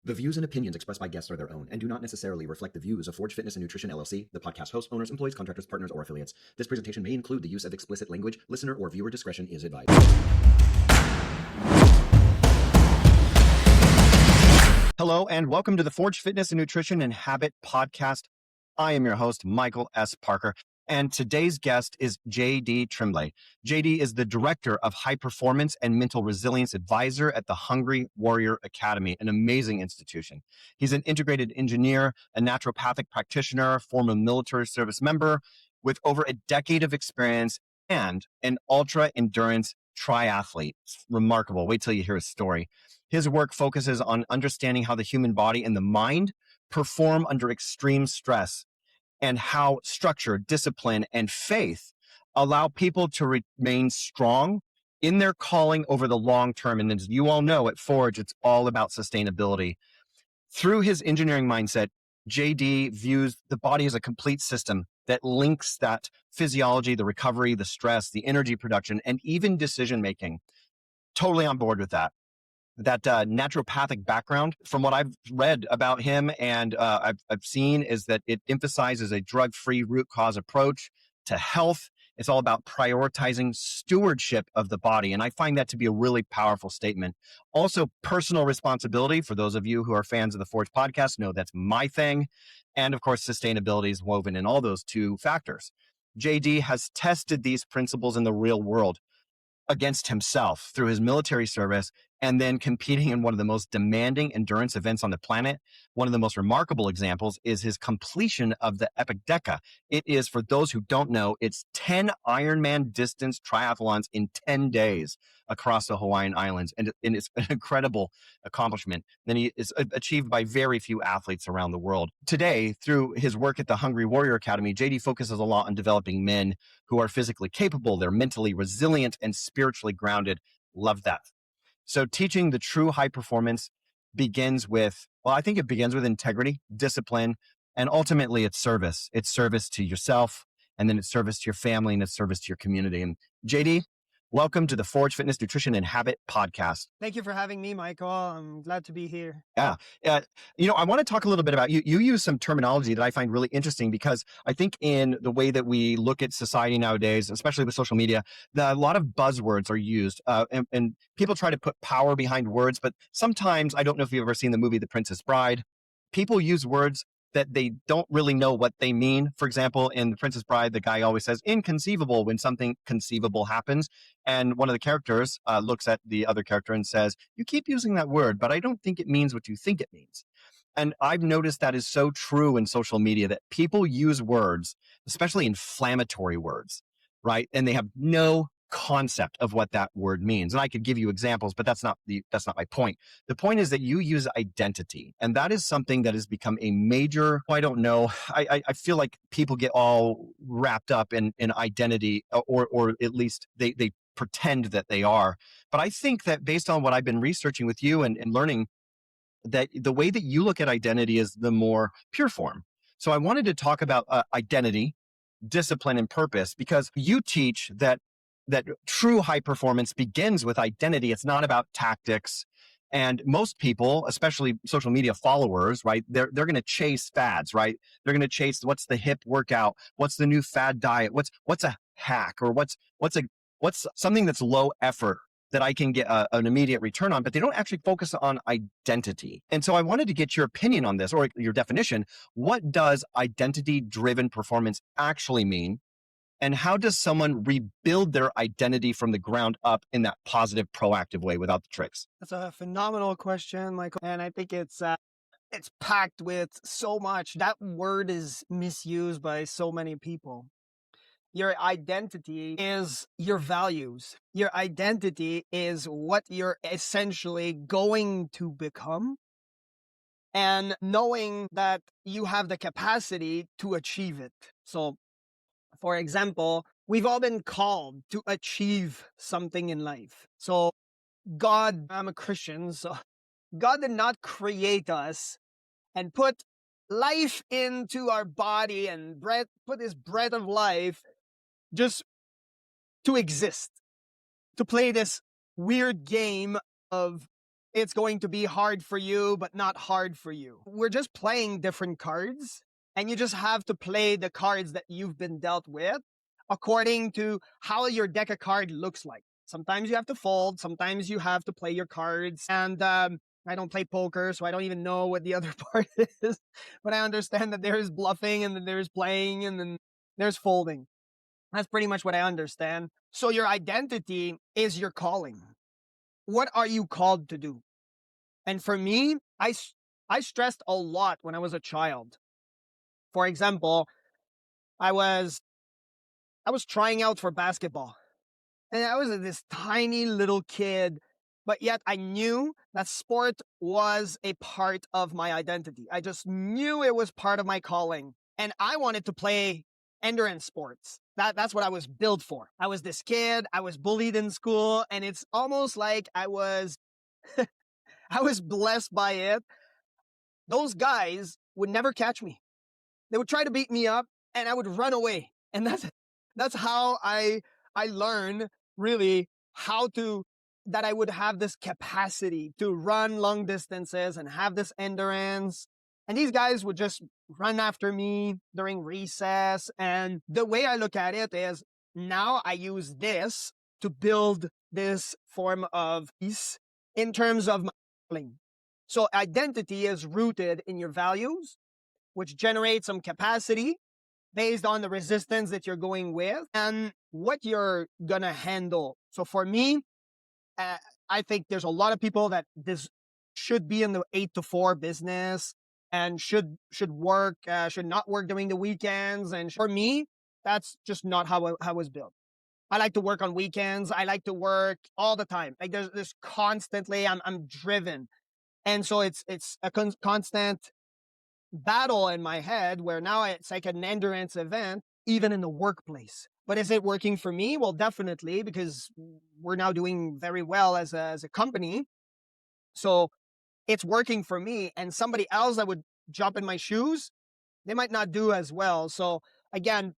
The views and opinions expressed by guests are their own and do not necessarily reflect the views of Forge Fitness and Nutrition LLC, the podcast hosts, owners, employees, contractors, partners, or affiliates. This presentation may include the use of explicit language. Listener or viewer discretion is advised. Hello, and welcome to the Forge Fitness and Nutrition and Habit podcast. I am your host, Michael S. Parker, and today's guest is J.D. Tremblay. J.D. is the Director of High Performance and Mental Resilience Advisor at the Hungry Warrior Academy, an amazing institution. He's an integrated engineer, a naturopathic practitioner, former military service member with over a decade of experience, and an ultra-endurance triathlete. It's remarkable. Wait till you hear his story. His work focuses on understanding how the human body and the mind perform under extreme stress, and how structure, discipline, and faith allow people to remain strong in their calling over the long term. And as you all know, at Forge, it's all about sustainability. Through his engineering mindset, JD views the body as a complete system that links that physiology, the recovery, the stress, the energy production, and even decision making. Totally on board with that. That naturopathic background, from what I've read about him and I've seen, is that it emphasizes a drug-free root cause approach to health. It's all about prioritizing stewardship of the body. And I find that to be a really powerful statement. Also, personal responsibility. For those of you who are fans of the Forge podcast, know that's my thing. And of course, sustainability is woven in all those two factors. JD has tested these principles in the real world against himself through his military service, and then competing in one of the most demanding endurance events on the planet. One of the most remarkable examples is his completion of the Epic Deca. It is, for those who don't know, it's 10 Ironman distance triathlons in 10 days across the Hawaiian Islands. And it's an incredible accomplishment. And he is achieved by very few athletes around the world. Today, through his work at the Hungry Warrior Academy, JD focuses a lot on developing men who are physically capable, they're mentally resilient, and spiritually grounded. Love that. So teaching the true high performance begins with, well, I think it begins with integrity, discipline, and ultimately it's service. It's service to yourself, and then it's service to your family, and it's service to your community. And JD, welcome to the Forge Fitness, Nutrition, and Habit podcast. Thank you for having me, Michael. I'm glad to be here. Yeah. I want to talk a little bit about you. You use some terminology that I find really interesting, because I think in the way that we look at society nowadays, especially with social media, a lot of buzzwords are used, and people try to put power behind words. But sometimes, I don't know if you've ever seen the movie The Princess Bride, people use words that they don't really know what they mean. For example, in The Princess Bride, the guy always says inconceivable when something conceivable happens. And one of the characters looks at the other character and says, you keep using that word, but I don't think it means what you think it means. And I've noticed that is so true in social media, that people use words, especially inflammatory words, right? And they have no concept of what that word means. And I could give you examples, but that's not my point. The point is that you use identity, and that is something that has become a major, I don't know, I feel like people get all wrapped up in identity, or at least they pretend that they are. But I think that based on what I've been researching with you and learning, that the way that you look at identity is the more pure form. So I wanted to talk about identity, discipline, and purpose, because you teach that true high performance begins with identity. It's not about tactics. And most people, especially social media followers, right, they're going to chase fads, right? They're going to chase what's the hip workout, what's the new fad diet, what's a hack, or what's something that's low effort that I can get an immediate return on, but they don't actually focus on identity. And so I wanted to get your opinion on this, or your definition. What does identity-driven performance actually mean? And how does someone rebuild their identity from the ground up in that positive, proactive way without the tricks? That's a phenomenal question, Michael. And I think it's packed with so much. That word is misused by so many people. Your identity is your values. Your identity is what you're essentially going to become, and knowing that you have the capacity to achieve it. So, for example, we've all been called to achieve something in life. So I'm a Christian, so God did not create us and put life into our body and put his breath of life just to exist, to play this weird game of it's going to be hard for you, but not hard for you. We're just playing different cards, and you just have to play the cards that you've been dealt with according to how your deck of card looks like. Sometimes you have to fold, sometimes you have to play your cards. And I don't play poker, so I don't even know what the other part is. But I understand that there is bluffing, and then there's playing, and then there's folding. That's pretty much what I understand. So your identity is your calling. What are you called to do? And for me, I stressed a lot when I was a child. For example, I was trying out for basketball. And I was this tiny little kid, but yet I knew that sport was a part of my identity. I just knew it was part of my calling. And I wanted to play endurance sports. That's what I was built for. I was this kid, I was bullied in school, and it's almost like I was blessed by it. Those guys would never catch me. They would try to beat me up, and I would run away. And that's how I learned really that I would have this capacity to run long distances and have this endurance. And these guys would just run after me during recess. And the way I look at it is, now I use this to build this form of peace in terms of my calling. So identity is rooted in your values, which generate some capacity based on the resistance that you're going with and what you're gonna handle. So for me, I think there's a lot of people that this should be in the 8 to 4 business and should work, should not work during the weekends. And for me, that's just not how I was built. I like to work on weekends. I like to work all the time. Like there's constantly, I'm driven. And so it's a constant battle in my head where now it's like an endurance event, even in the workplace. But is it working for me? Well, definitely, because we're now doing very well as a company. So it's working for me, and somebody else that would jump in my shoes, they might not do as well. So again,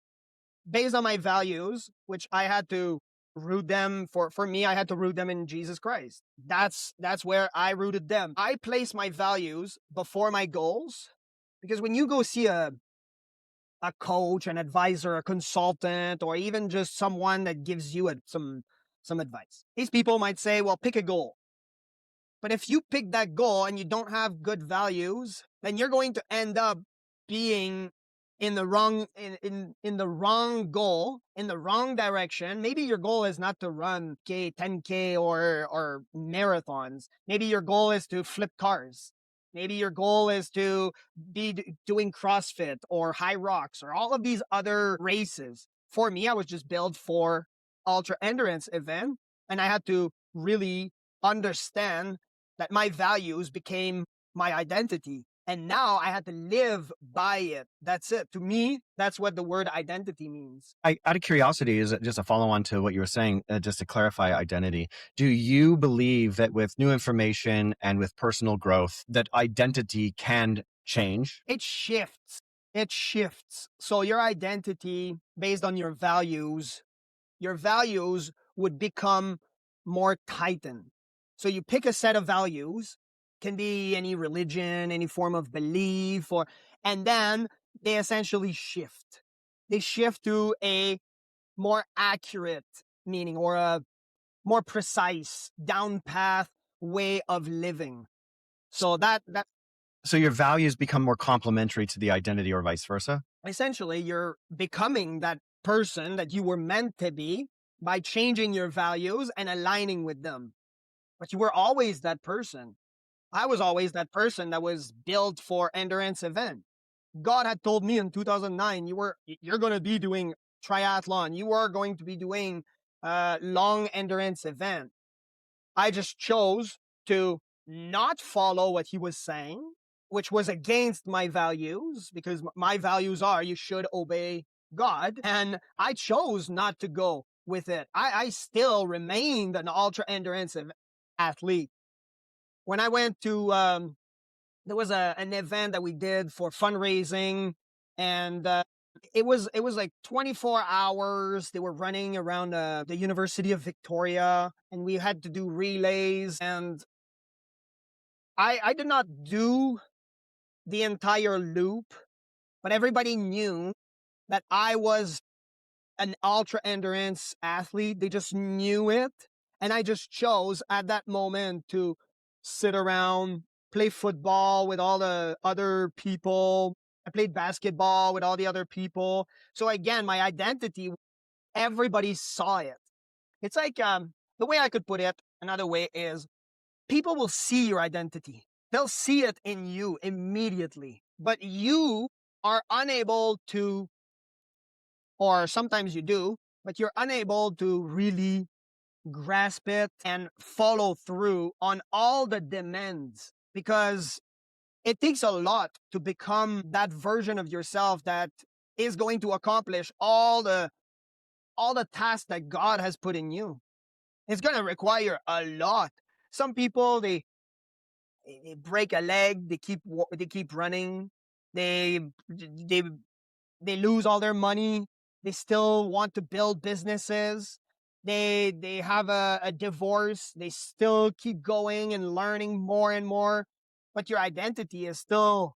based on my values, which I had to root them for me, I had to root them in Jesus Christ. That's where I rooted them. I place my values before my goals, because when you go see a coach, an advisor, a consultant, or even just someone that gives you some advice, these people might say, well, pick a goal. But if you pick that goal and you don't have good values, then you're going to end up being in the wrong in the wrong goal, in the wrong direction. Maybe your goal is not to run 10K or marathons. Maybe your goal is to flip cars. Maybe your goal is to be doing CrossFit or High Rocks or all of these other races. For me, I was just built for ultra endurance event, and I had to really understand that my values became my identity. And now I had to live by it. That's it. To me, that's what the word identity means. Out of curiosity, is it just a follow on to what you were saying, just to clarify identity? Do you believe that with new information and with personal growth, that identity can change? It shifts. It shifts. So your identity based on your values would become more tightened. So you pick a set of values, can be any religion, any form of belief, and then they essentially shift. They shift to a more accurate meaning or a more precise down path way of living. So So your values become more complementary to the identity or vice versa? Essentially, you're becoming that person that you were meant to be by changing your values and aligning with them. But you were always that person. I was always that person that was built for endurance event. God had told me in 2009, you're going to be doing triathlon. You are going to be doing long endurance event. I just chose to not follow what he was saying, which was against my values, because my values are you should obey God. And I chose not to go with it. I still remained an ultra endurance athlete. When I went to, there was an event that we did for fundraising, and it was like 24 hours. They were running around the University of Victoria, and we had to do relays. And I did not do the entire loop, but everybody knew that I was an ultra endurance athlete. They just knew it. And I just chose at that moment to sit around, play football with all the other people. I played basketball with all the other people. So again, my identity, everybody saw it. It's like the way I could put it, another way is people will see your identity. They'll see it in you immediately, but you are unable to, or sometimes you do, but you're unable to really grasp it and follow through on all the demands, because it takes a lot to become that version of yourself that is going to accomplish all the tasks that God has put in you. It's going to require a lot. Some people, they break a leg, they keep running, they they they lose all their money, they still want to build businesses, they have a divorce, they still keep going and learning more and more, but your identity is still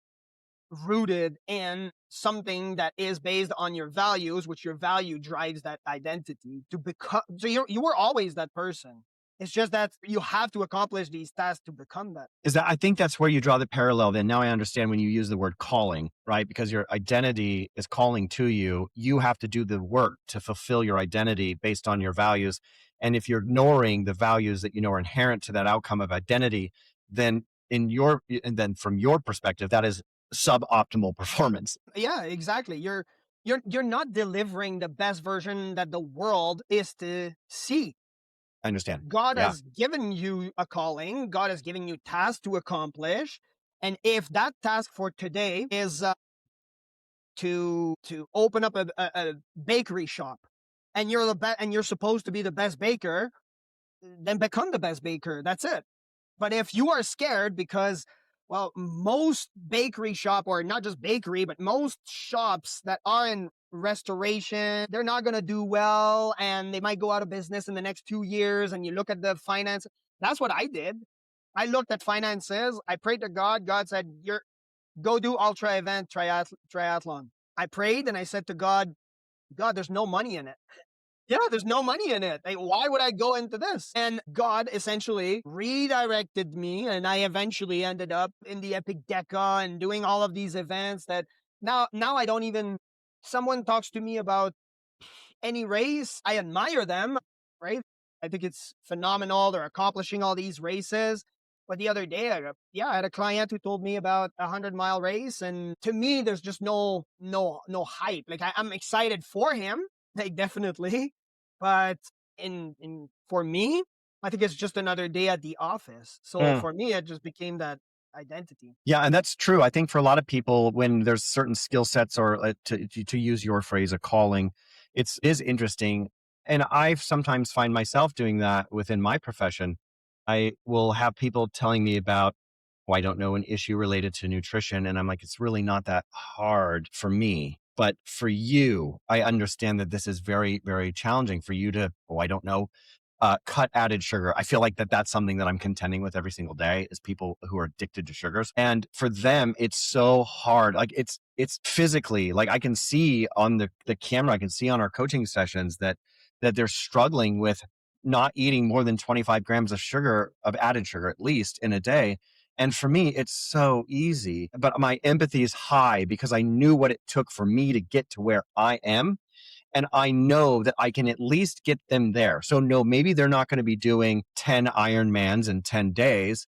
rooted in something that is based on your values, which your value drives that identity to become. So you were always that person. It's just that you have to accomplish these tasks to become that. Is that I think that's where you draw the parallel. Then now I understand when you use the word calling, right? Because your identity is calling to you. You have to do the work to fulfill your identity based on your values. And if you're ignoring the values that you know are inherent to that outcome of identity, then then from your perspective, that is suboptimal performance. Yeah, exactly. You're not delivering the best version that the world is to see. I understand. God Yeah. has given you a calling. God has given you tasks to accomplish. And if that task for today is to open up a bakery shop, and you're supposed to be the best baker, then become the best baker. That's it. But if you are scared because, well, most bakery shop, or not just bakery, but most shops that are in restoration, they're not going to do well, and they might go out of business in the next 2 years. And you look at the finance. That's what I did. I looked at finances. I prayed to God. God said, go do ultra event triathlon. I prayed and I said to God, there's no money in it. Yeah, there's no money in it. Like, why would I go into this? And God essentially redirected me, and I eventually ended up in the Epic Deca and doing all of these events that now I don't even, someone talks to me about any race, I admire them, right? I think it's phenomenal. They're accomplishing all these races. But the other day, I had a client who told me about a 100-mile race, and to me, there's just no hype. Like I'm excited for him, like definitely, but in for me, I think it's just another day at the office. So for me, it just became that identity. Yeah, and that's true. I think for a lot of people, when there's certain skill sets, or to use your phrase, a calling, it is interesting. And I sometimes find myself doing that within my profession. I will have people telling me about, oh, I don't know, an issue related to nutrition. And I'm like, it's really not that hard for me. But for you, I understand that this is very, very challenging for you to, oh, I don't know, cut added sugar. I feel like that's something that I'm contending with every single day, is people who are addicted to sugars. And for them, it's so hard. Like it's physically, like I can see on the camera, I can see on our coaching sessions that they're struggling with not eating more than 25 grams of sugar, of added sugar, at least in a day. And for me, it's so easy, but my empathy is high because I knew what it took for me to get to where I am. And I know that I can at least get them there. So no, maybe they're not going to be doing 10 Ironmans in 10 days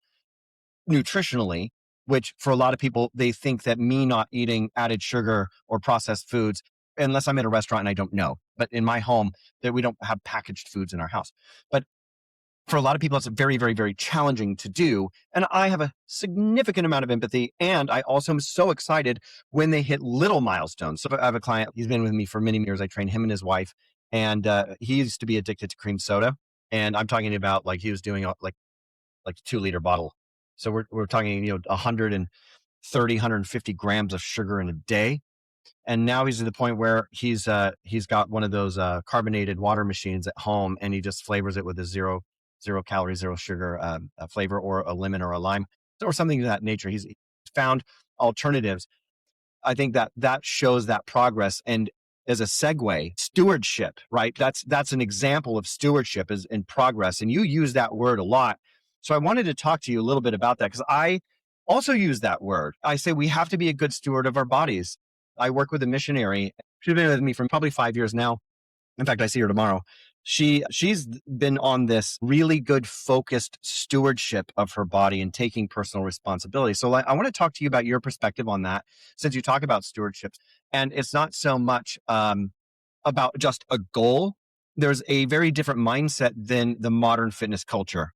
nutritionally, which for a lot of people, they think that me not eating added sugar or processed foods, unless I'm at a restaurant and I don't know, but in my home, that we don't have packaged foods in our house. But for a lot of people, it's very, very, very challenging to do. And I have a significant amount of empathy. And I also am so excited when they hit little milestones. So I have a client, he's been with me for many years. I train him and his wife. And he used to be addicted to cream soda. And I'm talking about, like, he was doing like a 2-liter bottle. So we're talking, 130, 150 grams of sugar in a day. And now he's at the point where he's got one of those carbonated water machines at home, and he just flavors it with a zero calorie, zero sugar flavor, or a lemon or a lime. or something of that nature. He's found alternatives. I think that shows that progress. And as a segue, stewardship, right? That's an example of stewardship is in progress. And you use that word a lot. So I wanted to talk to you a little bit about that because I also use that word. I say we have to be a good steward of our bodies. I work with a missionary. She's been with me for probably 5 years now. In fact, I see her tomorrow. She's been on this really good focused stewardship of her body and taking personal responsibility. So I want to talk to you about your perspective on that, since you talk about stewardship. And it's not so much about just a goal. There's a very different mindset than the modern fitness culture,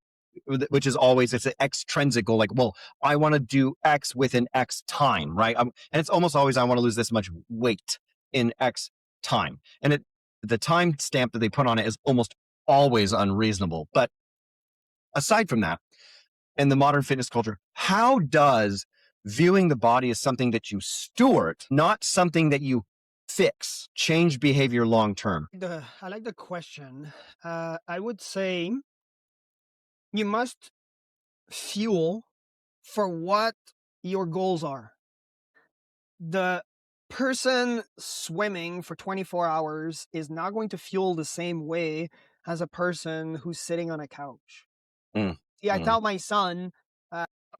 which is always, it's an extrinsic goal. Like, well, I want to do X within X time, right? And it's almost always, I want to lose this much weight in X time. And the time stamp that they put on it is almost always unreasonable. But aside from that, in the modern fitness culture, how does viewing the body as something that you steward, not something that you fix, change behavior long term? I like the question. I would say you must fuel for what your goals are. The person swimming for 24 hours is not going to fuel the same way as a person who's sitting on a couch. See, I tell my son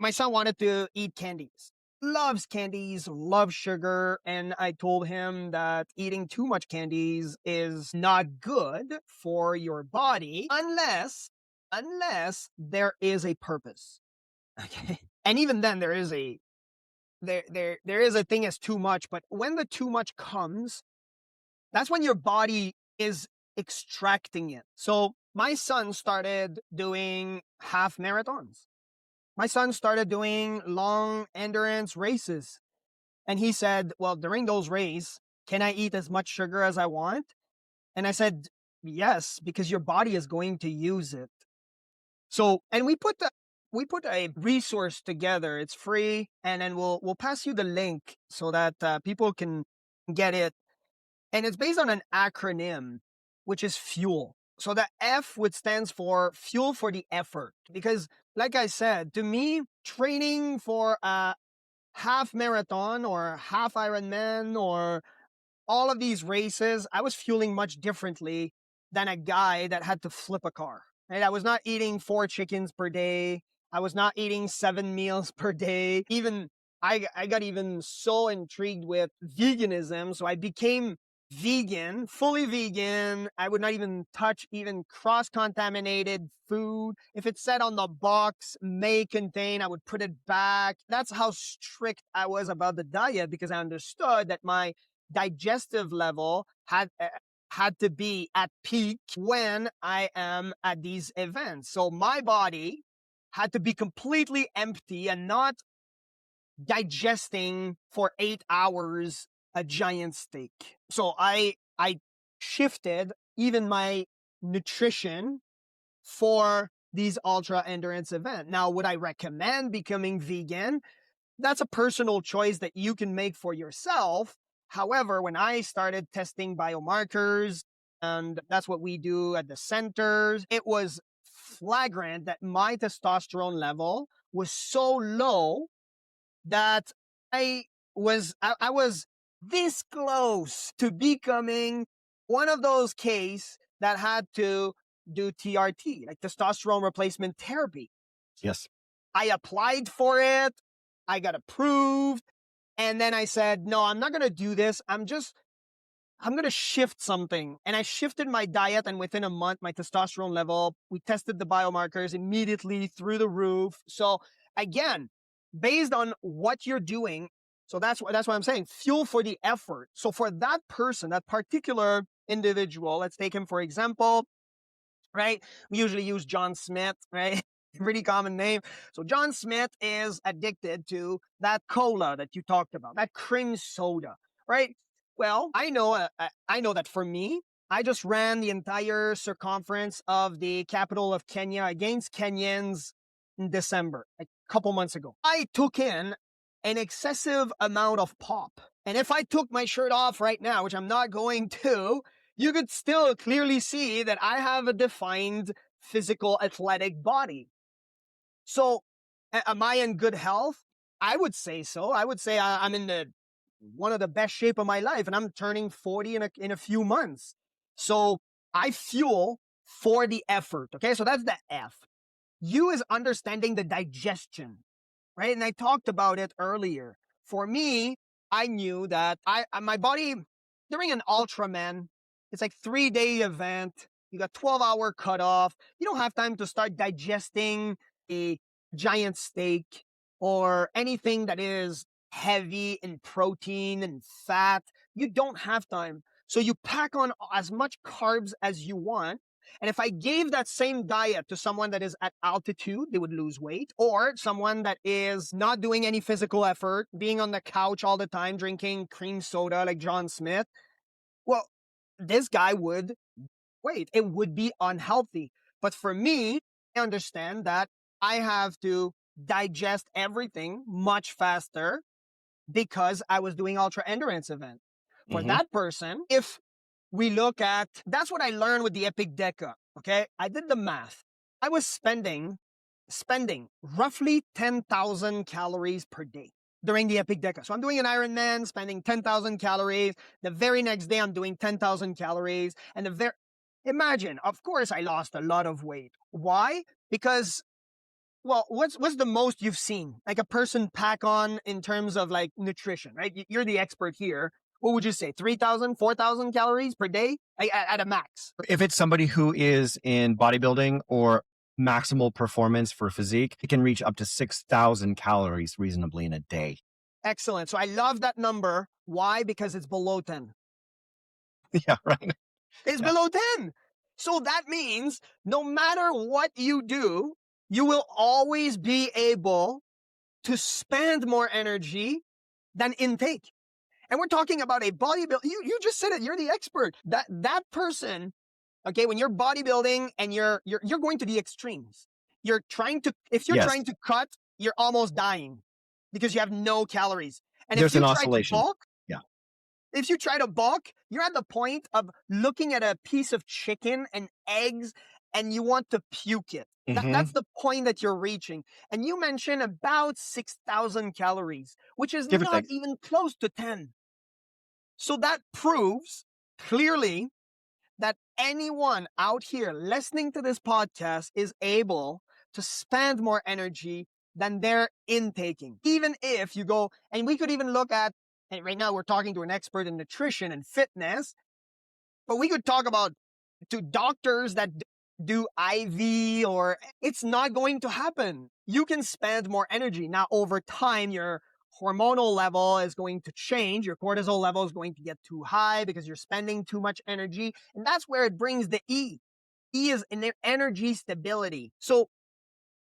wanted to eat candies, loves candies, loves sugar. And I told him that eating too much candies is not good for your body unless there is a purpose. Okay. And even then there is a thing as too much, but when the too much comes, that's when your body is extracting it. So my son started doing half marathons. My son started doing long endurance races. And he said, well, during those races, can I eat as much sugar as I want? And I said, yes, because your body is going to use it. So, and we put a resource together. It's free, and then we'll pass you the link so that people can get it. And it's based on an acronym, which is FUEL. So the F, which stands for fuel for the effort. Because, like I said, to me, training for a half marathon or half Ironman or all of these races, I was fueling much differently than a guy that had to flip a car. Right? I was not eating 4 chickens per day. I was not eating 7 meals per day. Even I got even so intrigued with veganism, so I became vegan, fully vegan. I would not even touch even cross-contaminated food. If it said on the box may contain, I would put it back. That's how strict I was about the diet, because I understood that my digestive level had to be at peak when I am at these events. So my body had to be completely empty and not digesting for 8 hours a giant steak. So I shifted even my nutrition for these ultra endurance events. Now, would I recommend becoming vegan? That's a personal choice that you can make for yourself. However, when I started testing biomarkers, and that's what we do at the centers, it was flagrant that my testosterone level was so low that I was this close to becoming one of those cases that had to do TRT, like testosterone replacement therapy. Yes. I applied for it. I got approved. And then I said, no, I'm not going to do this. I'm going to shift something. And I shifted my diet. And within a month, my testosterone level, we tested the biomarkers immediately through the roof. So again, based on what you're doing. So that's what I'm saying. Fuel for the effort. So for that person, that particular individual, let's take him for example, right? We usually use John Smith, right? Pretty common name. So John Smith is addicted to that cola that you talked about, that cream soda, right? Well, I know that for me, I just ran the entire circumference of the capital of Kenya against Kenyans in December, like a couple months ago. I took in an excessive amount of pop. And if I took my shirt off right now, which I'm not going to, you could still clearly see that I have a defined physical athletic body. So Am I in good health? I would say so. I would say I'm in one of the best shape of my life, and I'm turning 40 in a few months. So I fuel for the effort. Okay, so that's the F. U is understanding the digestion, right? And I talked about it earlier. For me, I knew that my body during an Ultraman, it's like 3-day event. You got 12-hour cutoff. You don't have time to start digesting a giant steak or anything that is heavy in protein and fat. You don't have time. So you pack on as much carbs as you want. And if I gave that same diet to someone that is at altitude, they would lose weight, or someone that is not doing any physical effort, being on the couch all the time, drinking cream soda like John Smith, well, this guy would wait. It would be unhealthy. But for me, I understand that I have to digest everything much faster because I was doing ultra endurance event. For that person, if we look at, that's what I learned with the Epic Deca. Okay. I did the math. I was spending roughly 10,000 calories per day during the Epic Deca. So I'm doing an Ironman, spending 10,000 calories. The very next day, I'm doing 10,000 calories. And imagine, of course, I lost a lot of weight. Why? Because, well, what's the most you've seen like a person pack on in terms of like nutrition, right? You're the expert here. What would you say? 3,000, 4,000 calories per day at a max? If it's somebody who is in bodybuilding or maximal performance for physique, it can reach up to 6,000 calories reasonably in a day. Excellent. So I love that number. Why? Because it's below 10. Yeah, right. It's below 10. So that means no matter what you do, you will always be able to spend more energy than intake. And we're talking about a bodybuilder. You just said it. You're the expert. That person, okay, when you're bodybuilding and you're going to the extremes. If you're trying to cut, you're almost dying because you have no calories. And There's if you an try to oscillation. bulk, Yeah. if you try to bulk, you're at the point of looking at a piece of chicken and eggs and you want to puke it. That's the point that you're reaching. And you mentioned about 6,000 calories, which is not even close to 10. So that proves clearly that anyone out here listening to this podcast is able to spend more energy than they're intaking. Even if you go, and we could even look at, and right now we're talking to an expert in nutrition and fitness, but we could talk about to doctors that do IV, or it's not going to happen. You can spend more energy. Now, over time, your hormonal level is going to change. Your cortisol level is going to get too high because you're spending too much energy. And that's where it brings the E. E is in their energy stability. So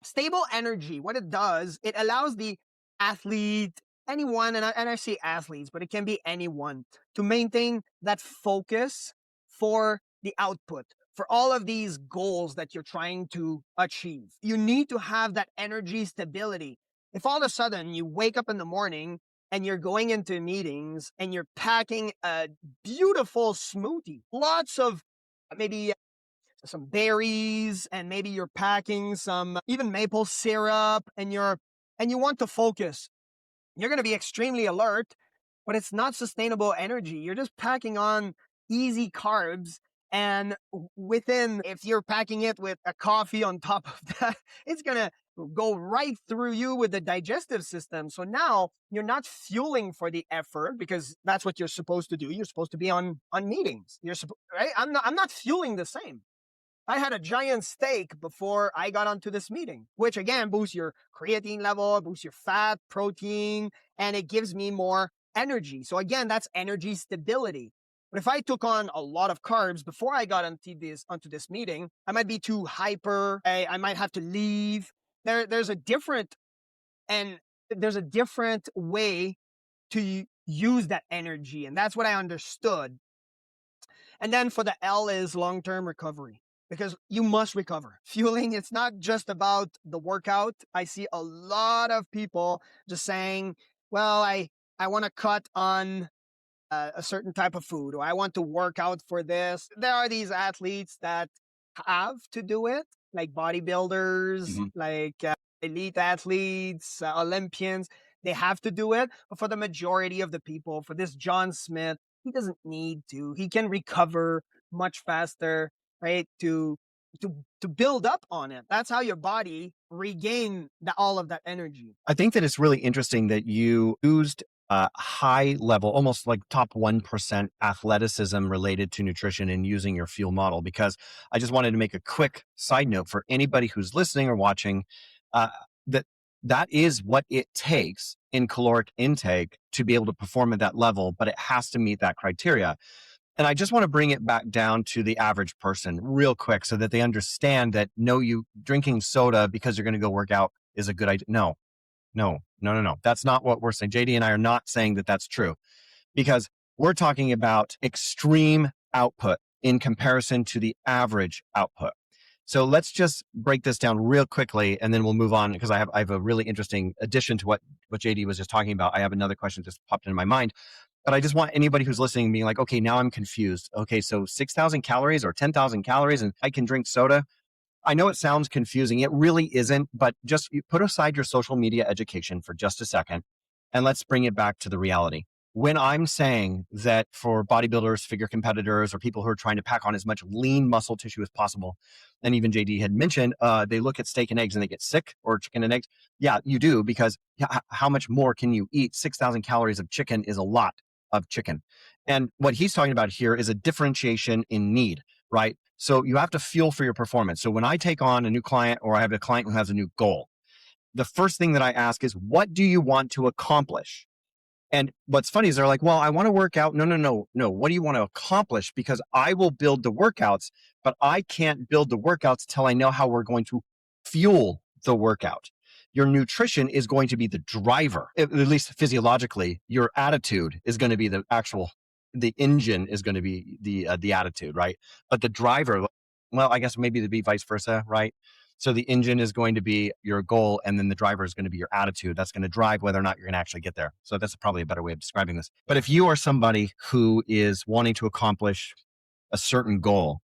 stable energy, what it does, it allows the athlete, anyone, and I say athletes, but it can be anyone, to maintain that focus for the output, for all of these goals that you're trying to achieve. You need to have that energy stability. If all of a sudden you wake up in the morning and you're going into meetings and you're packing a beautiful smoothie, lots of maybe some berries, and maybe you're packing some even maple syrup, and you want to focus, you're going to be extremely alert, but it's not sustainable energy. You're just packing on easy carbs. And if you're packing it with a coffee on top of that, it's going to go right through you with the digestive system. So now you're not fueling for the effort because that's what you're supposed to do. You're supposed to be on meetings. Right? I'm not fueling the same. I had a giant steak before I got onto this meeting, which again boosts your creatine level, boosts your fat, protein, and it gives me more energy. So again, that's energy stability. But if I took on a lot of carbs before I got onto this meeting, I might be too hyper. I might have to leave. There's a different way to use that energy, and that's what I understood. And then for the L is long-term recovery, because you must recover. Fueling, it's not just about the workout. I see a lot of people just saying, well, I want to cut on a certain type of food, or I want to work out for this. There are these athletes that have to do it, like bodybuilders, like elite athletes, Olympians, they have to do it. But for the majority of the people, for this John Smith, he doesn't need to. He can recover much faster, right? To build up on it. That's how your body regain all of that energy. I think that it's really interesting that you used high level, almost like top 1% athleticism related to nutrition and using your fuel model, because I just wanted to make a quick side note for anybody who's listening or watching, uh, that that is what it takes in caloric intake to be able to perform at that level, but it has to meet that criteria. And I just want to bring it back down to the average person real quick so that they understand that no, you drinking soda because you're going to go work out is a good idea. No. That's not what we're saying. JD and I are not saying that that's true, because we're talking about extreme output in comparison to the average output. So let's just break this down real quickly, and then we'll move on, because I have a really interesting addition to what JD was just talking about. I have another question just popped into my mind, but I just want anybody who's listening being like, okay, now I'm confused. Okay, so 6,000 calories or 10,000 calories, and I can drink soda. I know it sounds confusing. It really isn't, but just put aside your social media education for just a second, and let's bring it back to the reality. When I'm saying that for bodybuilders, figure competitors, or people who are trying to pack on as much lean muscle tissue as possible, and even JD had mentioned, they look at steak and eggs and they get sick, or chicken and eggs. Yeah, you do, because how much more can you eat? 6,000 calories of chicken is a lot of chicken. And what he's talking about here is a differentiation in need, right? So you have to fuel for your performance. So when I take on a new client, or I have a client who has a new goal, the first thing that I ask is, what do you want to accomplish? And what's funny is they're like, well, I want to work out. No. What do you want to accomplish? Because I will build the workouts, but I can't build the workouts till I know how we're going to fuel the workout. Your nutrition is going to be the driver, at least physiologically. Your attitude is going to be the engine is going to be the attitude, right? But the driver, well, I guess maybe it'd be vice versa, right? So the engine is going to be your goal, and then the driver is going to be your attitude. That's going to drive whether or not you're going to actually get there. So that's probably a better way of describing this. But if you are somebody who is wanting to accomplish a certain goal,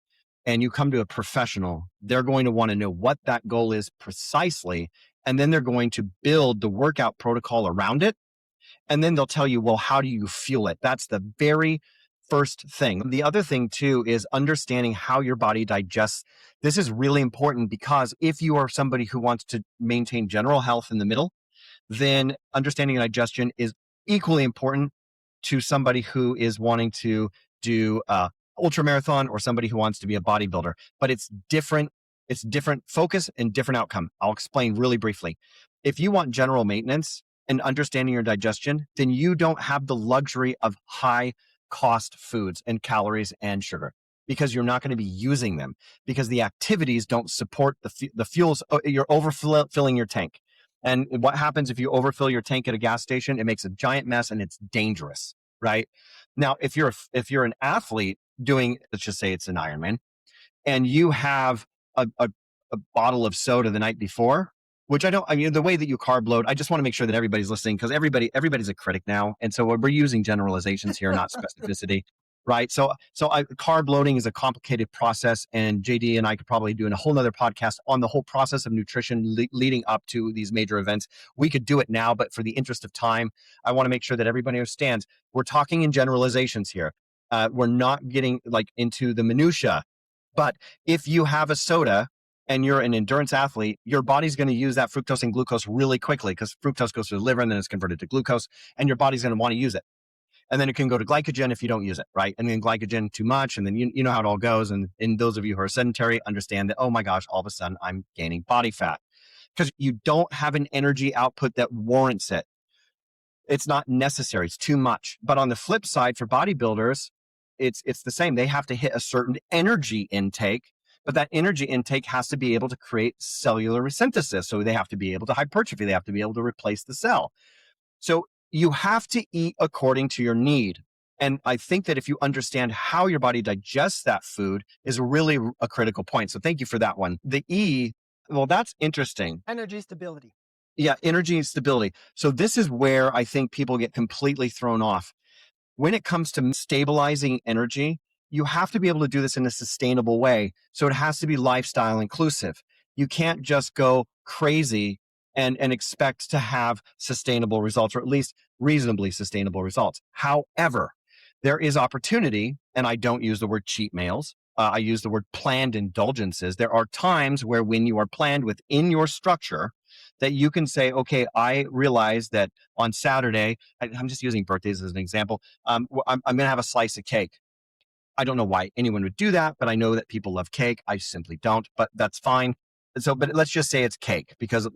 and you come to a professional, they're going to want to know what that goal is precisely, and then they're going to build the workout protocol around it. And then they'll tell you, well, how do you fuel it? That's the very first thing. The other thing too is understanding how your body digests. This is really important, because if you are somebody who wants to maintain general health in the middle, then understanding digestion is equally important to somebody who is wanting to do ultra marathon, or somebody who wants to be a bodybuilder. But it's different. It's different focus and different outcome. I'll explain really briefly. If you want general maintenance and understanding your digestion, then you don't have the luxury of high cost foods and calories and sugar, because you're not going to be using them, because the activities don't support the fuels. You're overfilling your tank. And what happens if you overfill your tank at a gas station? It makes a giant mess, and it's dangerous, right? Now, if you're an athlete doing, let's just say it's an Ironman, and you have a bottle of soda the night before, which I mean, the way that you carb load, I just want to make sure that everybody's listening, because everybody's a critic now. And so we're using generalizations here, not specificity, right? So carb loading is a complicated process, and JD and I could probably do a whole nother podcast on the whole process of nutrition leading up to these major events. We could do it now, but for the interest of time, I want to make sure that everybody understands we're talking in generalizations here. We're not getting like into the minutia. But if you have a soda and you're an endurance athlete, your body's going to use that fructose and glucose really quickly, because fructose goes to the liver and then it's converted to glucose, and your body's going to want to use it. And then it can go to glycogen if you don't use it, right? And then glycogen too much, and then you know how it all goes. And those of you who are sedentary understand that, oh my gosh, all of a sudden I'm gaining body fat, because you don't have an energy output that warrants it. It's not necessary. It's too much. But on the flip side, for bodybuilders, it's the same. They have to hit a certain energy intake, but that energy intake has to be able to create cellular resynthesis. So they have to be able to hypertrophy. They have to be able to replace the cell. So you have to eat according to your need. And I think that if you understand how your body digests that food is really a critical point. So thank you for that one. The E, well, that's interesting. Energy stability. Yeah, energy and stability. So this is where I think people get completely thrown off. When it comes to stabilizing energy, you have to be able to do this in a sustainable way. So it has to be lifestyle inclusive. You can't just go crazy and expect to have sustainable results, or at least reasonably sustainable results. However, there is opportunity, and I don't use the word cheat meals. I use the word planned indulgences. There are times where, when you are planned within your structure, that you can say, okay, I realize that on Saturday, I'm just using birthdays as an example. I'm going to have a slice of cake. I don't know why anyone would do that, but I know that people love cake. I simply don't, but that's fine. So, but let's just say it's cake, because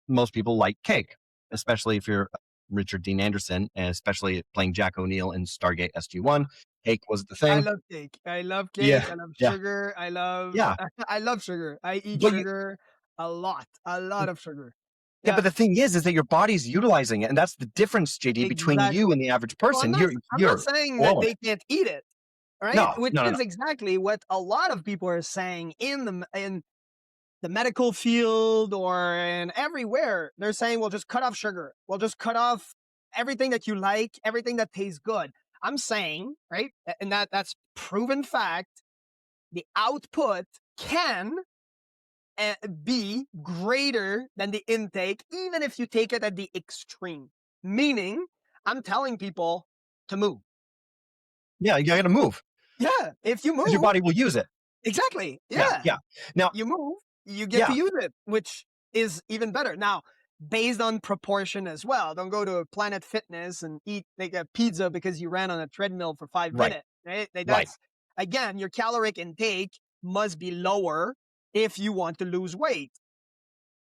most people like cake, especially if you're Richard Dean Anderson, and especially playing Jack O'Neill in Stargate SG-1. Cake was the I thing. love cake. I love Yeah, cake. I love yeah, sugar. I love yeah. I love sugar. I eat But you, sugar a lot of sugar. yeah, Yeah, but the thing is that your body's utilizing it, and that's the difference, JD, between you exactly. and the average So person. I'm not You're saying that blowing they it. can't eat it, right? No, Which no, no, no. is exactly what a lot of people are saying in the medical field or in everywhere. They're saying, well, just cut off sugar. Well, just cut off everything that you like, everything that tastes good. I'm saying, right? And that's proven fact. The output can be greater than the intake, even if you take it at the extreme. Meaning, I'm telling people to move. Yeah, you got to move, Yeah, if you because your move, body will use it. exactly. Yeah, Yeah, yeah. Now, you move, you get to yeah, use it, which is even better. Now, based on proportion as well. Don't go to Planet Fitness and eat like a pizza because you ran on a treadmill for 5 right, minutes. Right? right. That's again, your caloric intake must be lower if you want to lose weight.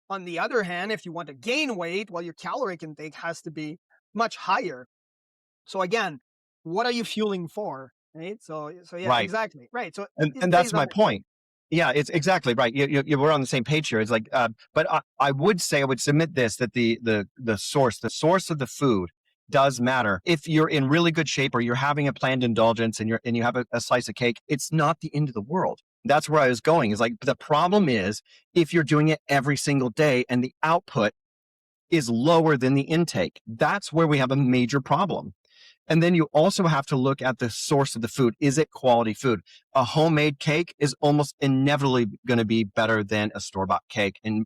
On the other hand, if you want to gain weight, well, your caloric intake has to be much higher. So again, what are you fueling for? Right. So yeah, Right. exactly. Right. So it's And that's based on my point. Yeah, it's exactly right. We're on the same page here. It's like, but I would say, I would submit this, that the source of the food does matter. If you're in really good shape, or you're having a planned indulgence, and you have a slice of cake, it's not the end of the world. That's where I was going. Is like, the problem is if you're doing it every single day and the output is lower than the intake. That's where we have a major problem. And then you also have to look at the source of the food. Is it quality food? A homemade cake is almost inevitably going to be better than a store-bought cake in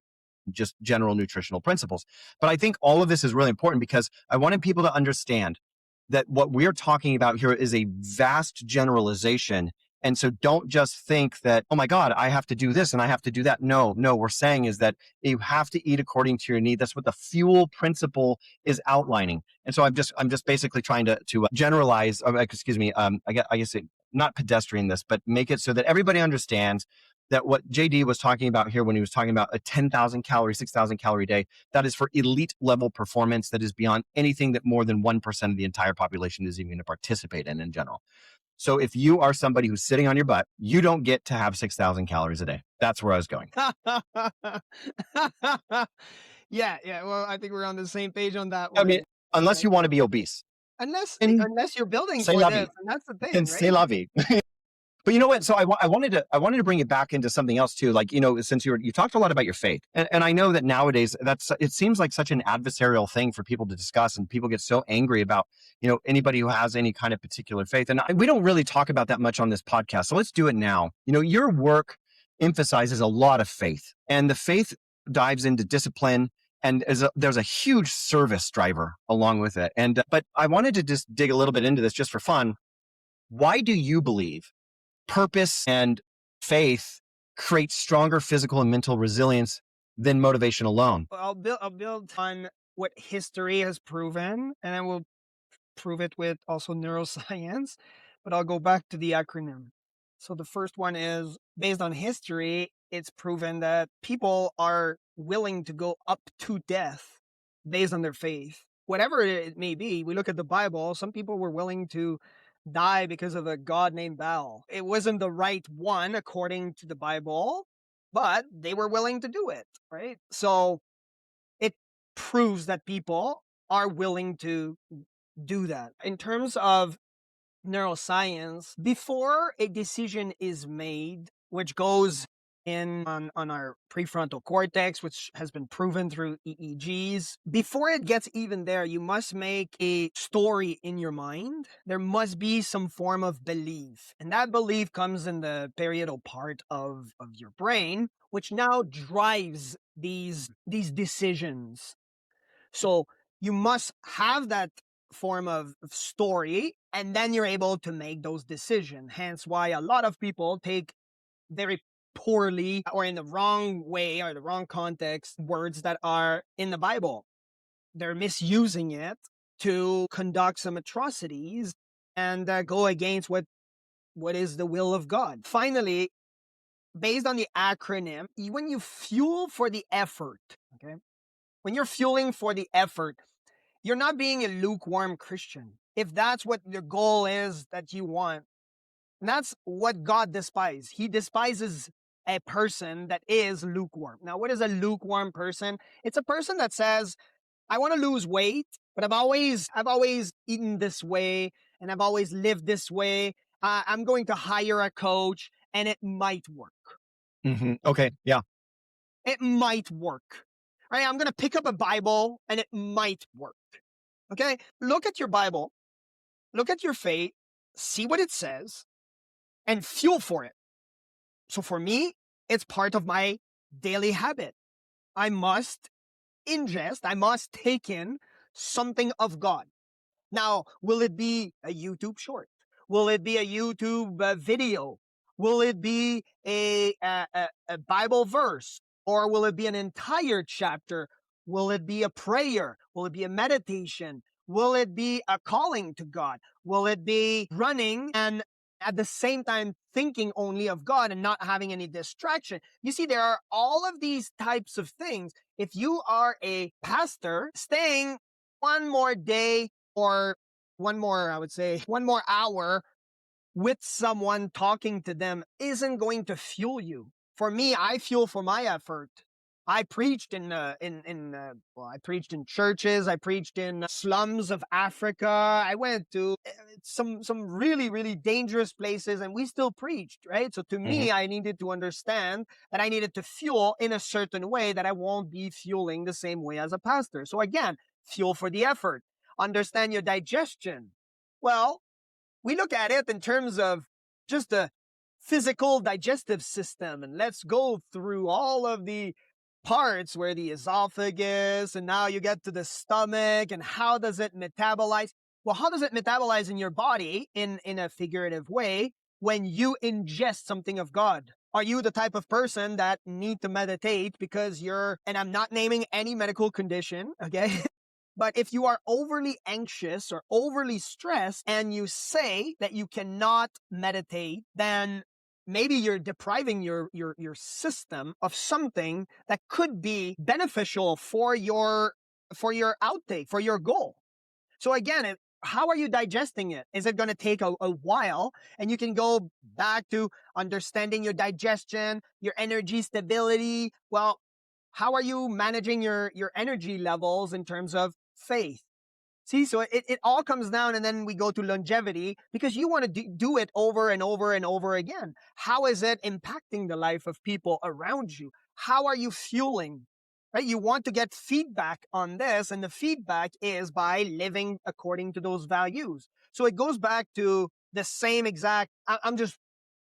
just general nutritional principles. But I think all of this is really important, because I wanted people to understand that what we're talking about here is a vast generalization. And so don't just think that, oh my God, I have to do this and I have to do that. No, we're saying is that you have to eat according to your need. That's what the fuel principle is outlining. And so I'm just basically trying to generalize, excuse me, I guess not pedestrian this, but make it so that everybody understands that what JD was talking about here, when he was talking about a 10,000 calorie, 6,000 calorie day, that is for elite level performance, that is beyond anything that more than 1% of the entire population is even going to participate in general. So if you are somebody who's sitting on your butt, you don't get to have 6,000 calories a day. That's where I was going. yeah. Well, I think we're on the same page on that I mean, one. unless Right? you want to be obese. Unless And unless you're building c'est for la this, vie. and that's the thing, And c'est right? la vie. But you know what? So I wanted to bring it back into something else too. Like, since you talked a lot about your faith, and I know that nowadays it seems like such an adversarial thing for people to discuss, and people get so angry about anybody who has any kind of particular faith, and we don't really talk about that much on this podcast. So let's do it now. Your work emphasizes a lot of faith, and the faith dives into discipline, and there's a huge service driver along with it. And but I wanted to just dig a little bit into this just for fun. Why do you believe purpose and faith create stronger physical and mental resilience than motivation alone? I'll build on what history has proven, and then we'll prove it with also neuroscience. But I'll go back to the acronym. So the first one is based on history. It's proven that people are willing to go up to death based on their faith, whatever it may be. We look at the Bible. Some people were willing to die because of a god named Baal. It wasn't the right one according to the Bible, but they were willing to do it, right? So it proves that people are willing to do that. In terms of neuroscience, before a decision is made, which goes in on our prefrontal cortex, which has been proven through EEGs, before it gets even there, you must make a story in your mind. There must be some form of belief. And that belief comes in the parietal part of your brain, which now drives these decisions. So you must have that form of story, and then you're able to make those decisions. Hence why a lot of people take very poorly or in the wrong way or the wrong context words that are in the Bible. They're misusing it to conduct some atrocities and go against what is the will of God. Finally, based on the acronym, when you fuel for the effort, okay, when you're fueling for the effort, you're not being a lukewarm Christian. If that's what your goal is that you want, and that's what God despises. He despises a person that is lukewarm. Now, what is a lukewarm person? It's a person that says, I want to lose weight, but I've always eaten this way and I've always lived this way. I'm going to hire a coach and it might work. Okay. Yeah. It might work. Right? I'm going to pick up a Bible and it might work. Okay? Look at your Bible. Look at your faith. See what it says and fuel for it. So for me, it's part of my daily habit. I must ingest, I must take in something of God. Now, will it be a YouTube short? Will it be a YouTube video? Will it be a Bible verse? Or will it be an entire chapter? Will it be a prayer? Will it be a meditation? Will it be a calling to God? Will it be running and at the same time thinking only of God and not having any distraction? You see, there are all of these types of things. If you are a pastor, staying one more day or one more hour with someone talking to them isn't going to fuel you. For me, I fuel for my effort. I preached I preached in churches. I preached in slums of Africa. I went to some really, really dangerous places and we still preached, right? So to me, I needed to understand that I needed to fuel in a certain way that I won't be fueling the same way as a pastor. So again, fuel for the effort. Understand your digestion. Well, we look at it in terms of just the physical digestive system, and let's go through all of the parts where the esophagus, and now you get to the stomach, and how does it metabolize? Well, how does it metabolize in your body in a figurative way when you ingest something of God? Are you the type of person that need to meditate because and I'm not naming any medical condition, okay? But if you are overly anxious or overly stressed and you say that you cannot meditate, then maybe you're depriving your system of something that could be beneficial for your outtake, for your goal. So again, how are you digesting it? Is it going to take a while? And you can go back to understanding your digestion, your energy stability. Well, how are you managing your energy levels in terms of faith? See, so it all comes down, and then we go to longevity because you want to do it over and over and over again. How is it impacting the life of people around you? How are you fueling? Right? You want to get feedback on this, and the feedback is by living according to those values. So it goes back to the same exact, I'm just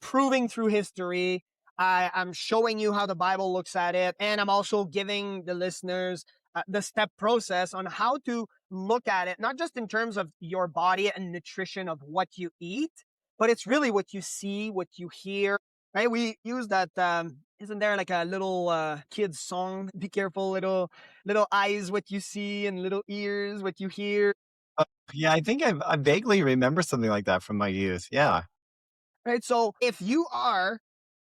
proving through history. I'm showing you how the Bible looks at it. And I'm also giving the listeners the step process on how to look at it, not just in terms of your body and nutrition of what you eat, but it's really what you see, what you hear, right? We use that, isn't there like a little kid's song? Be careful, little eyes, what you see, and little ears, what you hear. Yeah, I think I vaguely remember something like that from my youth. Yeah. Right. So if you are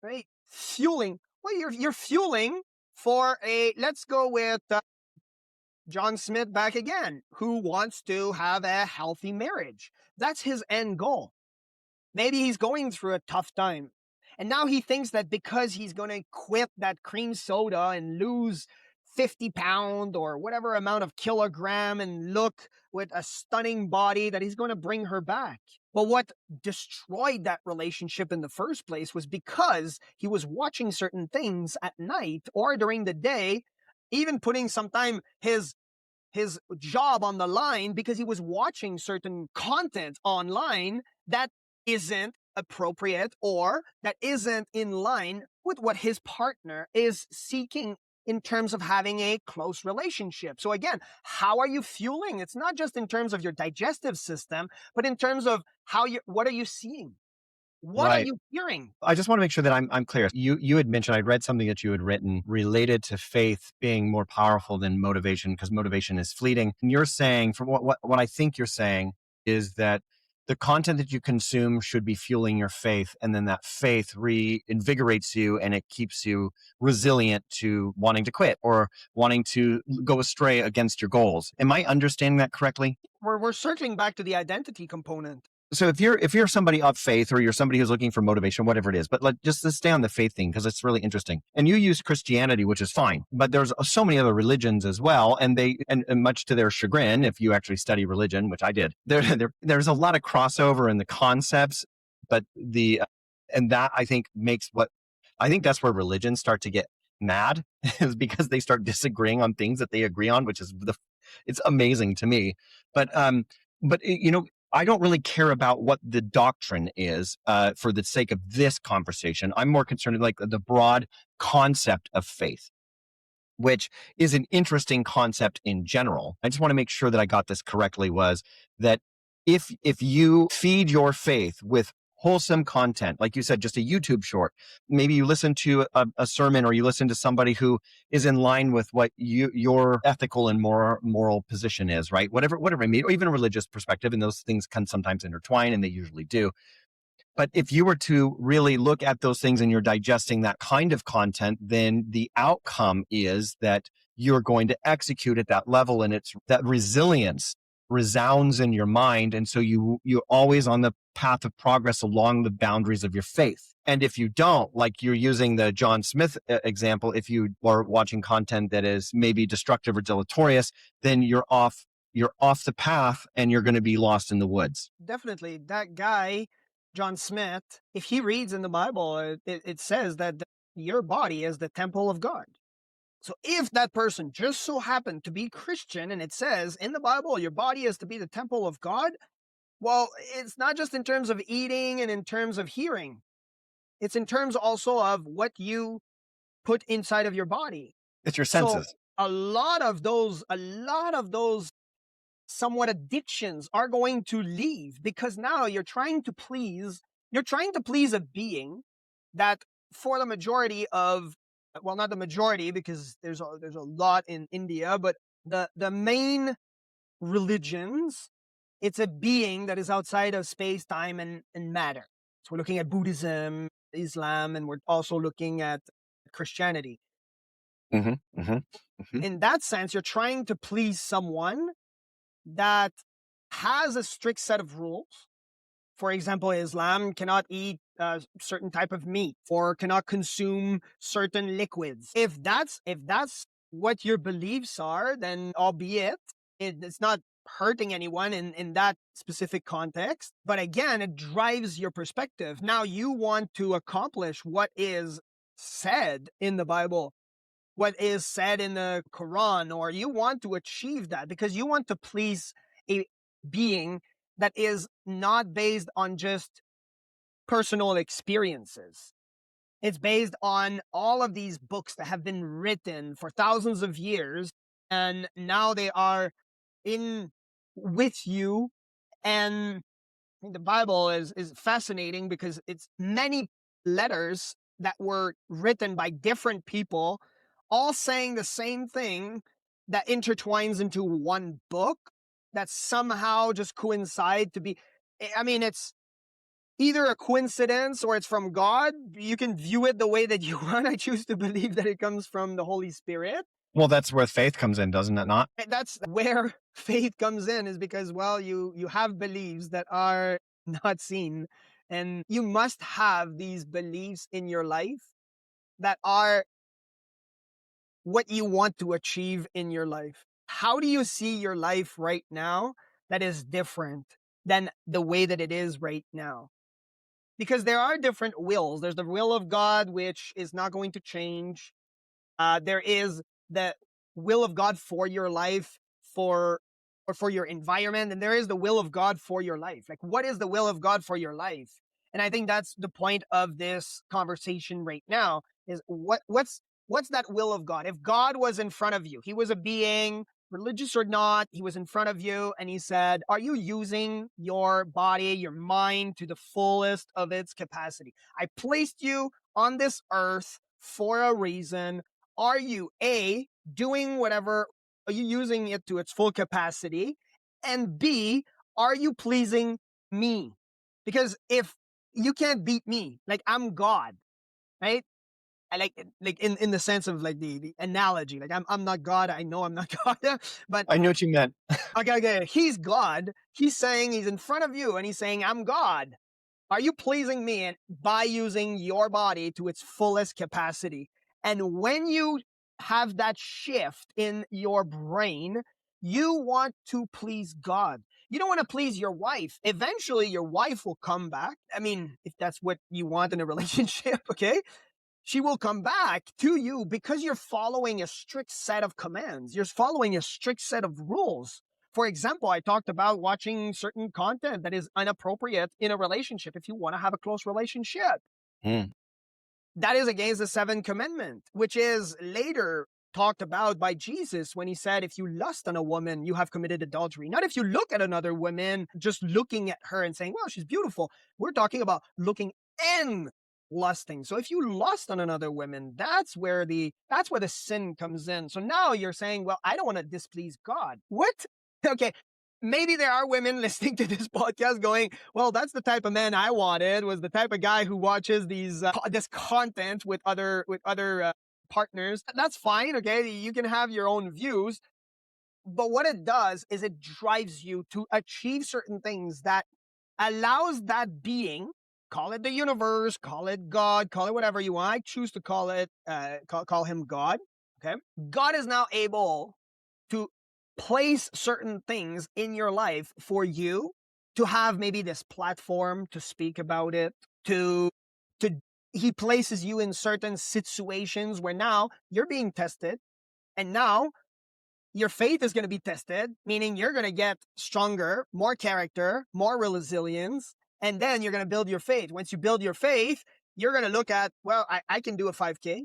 right fueling, well, you're fueling for let's go with John Smith back again, who wants to have a healthy marriage. That's his end goal. Maybe he's going through a tough time. And now he thinks that because he's going to quit that cream soda and lose 50 pounds or whatever amount of kilogram and look with a stunning body, that he's going to bring her back. But what destroyed that relationship in the first place was because he was watching certain things at night or during the day, even putting sometime his job on the line because he was watching certain content online that isn't appropriate or that isn't in line with what his partner is seeking in terms of having a close relationship. So again, how are you fueling? It's not just in terms of your digestive system, but in terms of what are you seeing? What are Right. you hearing? I just want to make sure that I'm clear. You had mentioned, I'd read something that you had written related to faith being more powerful than motivation because motivation is fleeting. And you're saying, from what I think you're saying is that the content that you consume should be fueling your faith, and then that faith reinvigorates you and it keeps you resilient to wanting to quit or wanting to go astray against your goals. Am I understanding that correctly? We're circling back to the identity component. So if you're somebody of faith or you're somebody who's looking for motivation, whatever it is, but just to stay on the faith thing because it's really interesting. And you use Christianity, which is fine, but there's so many other religions as well, and and much to their chagrin, if you actually study religion, which I did, there's a lot of crossover in the concepts, but and that I think that's where religions start to get mad is because they start disagreeing on things that they agree on, which is it's amazing to me. But I don't really care about what the doctrine is for the sake of this conversation. I'm more concerned with like the broad concept of faith, which is an interesting concept in general. I just want to make sure that I got this correctly, was that if you feed your faith with wholesome content, like you said, just a YouTube short, maybe you listen to a sermon or you listen to somebody who is in line with what your ethical and moral position is, right? Whatever I mean, or even a religious perspective, and those things can sometimes intertwine, and they usually do. But if you were to really look at those things and you're digesting that kind of content, then the outcome is that you're going to execute at that level, and it's that resilience resounds in your mind. And so you're always on the path of progress along the boundaries of your faith. And if you don't, like you're using the John Smith example, if you are watching content that is maybe destructive or deleterious, then you're off the path and you're going to be lost in the woods. Definitely. That guy, John Smith, if he reads in the Bible, it says that your body is the temple of God. So if that person just so happened to be Christian and it says in the Bible, your body is to be the temple of God, well, it's not just in terms of eating and in terms of hearing. It's in terms also of what you put inside of your body. It's your senses. So a lot of those somewhat addictions are going to leave because now you're trying to please a being that for the majority of, well, not the majority because there's a lot in India, but the main religions, it's a being that is outside of space, time, and matter. So we're looking at Buddhism, Islam, and we're also looking at Christianity. Mm-hmm, mm-hmm, mm-hmm. In that sense, you're trying to please someone that has a strict set of rules. For example, Islam cannot eat a certain type of meat or cannot consume certain liquids. If that's what your beliefs are, then albeit it's not hurting anyone in that specific context. But again, it drives your perspective. Now you want to accomplish what is said in the Bible, what is said in the Quran, or you want to achieve that because you want to please a being that is not based on just personal experiences. It's based on all of these books that have been written for thousands of years, and now they are in with you. And the Bible is fascinating because it's many letters that were written by different people, all saying the same thing that intertwines into one book that somehow just coincide to be, I mean, it's either a coincidence or it's from God. You can view it the way that you want. I choose to believe that it comes from the Holy Spirit. Well, that's where faith comes in, doesn't it not? That's where faith comes in, is because, well, you have beliefs that are not seen, and you must have these beliefs in your life that are what you want to achieve in your life. How do you see your life right now that is different than the way that it is right now? Because there are different wills. There's the will of God, which is not going to change. There is the will of God for your life, for your environment, and there is the will of God for your life. Like, what is the will of God for your life? And I think that's the point of this conversation right now, is what's that will of God? If God was in front of you, he was a being, religious or not, he was in front of you and he said, are you using your body, your mind to the fullest of its capacity? I placed you on this earth for a reason. Are you A, doing whatever, are you using it to its full capacity? And B, are you pleasing me? Because if you can't beat me, like I'm God, right? I like in the sense of like the analogy, like I'm not God. I know I'm not God, but I knew what you meant. okay, he's God. He's saying he's in front of you and he's saying, I'm God. Are you pleasing me and by using your body to its fullest capacity? And when you have that shift in your brain, you want to please God. You don't want to please your wife. Eventually, your wife will come back. I mean, if that's what you want in a relationship, okay? She will come back to you because you're following a strict set of commands. You're following a strict set of rules. For example, I talked about watching certain content that is inappropriate in a relationship if you want to have a close relationship. Mm. That is against the seventh commandment, which is later talked about by Jesus when he said, if you lust on a woman, you have committed adultery. Not if you look at another woman, just looking at her and saying, well, she's beautiful. We're talking about looking and lusting. So if you lust on another woman, that's where the sin comes in. So now you're saying, well, I don't want to displease God. What? Okay. Maybe there are women listening to this podcast going, well, that's the type of man I wanted, was the type of guy who watches this content with other partners. That's fine. Okay. You can have your own views. But what it does is it drives you to achieve certain things that allows that being, call it the universe, call it God, call it whatever you want. I choose to call it, call him God. Okay. God is now able to place certain things in your life for you to have maybe this platform to speak about it, to he places you in certain situations where now you're being tested and now your faith is going to be tested, meaning you're going to get stronger, more character, more resilience, and then you're going to build your faith. Once you build your faith, you're going to look at, well, I can do a 5K.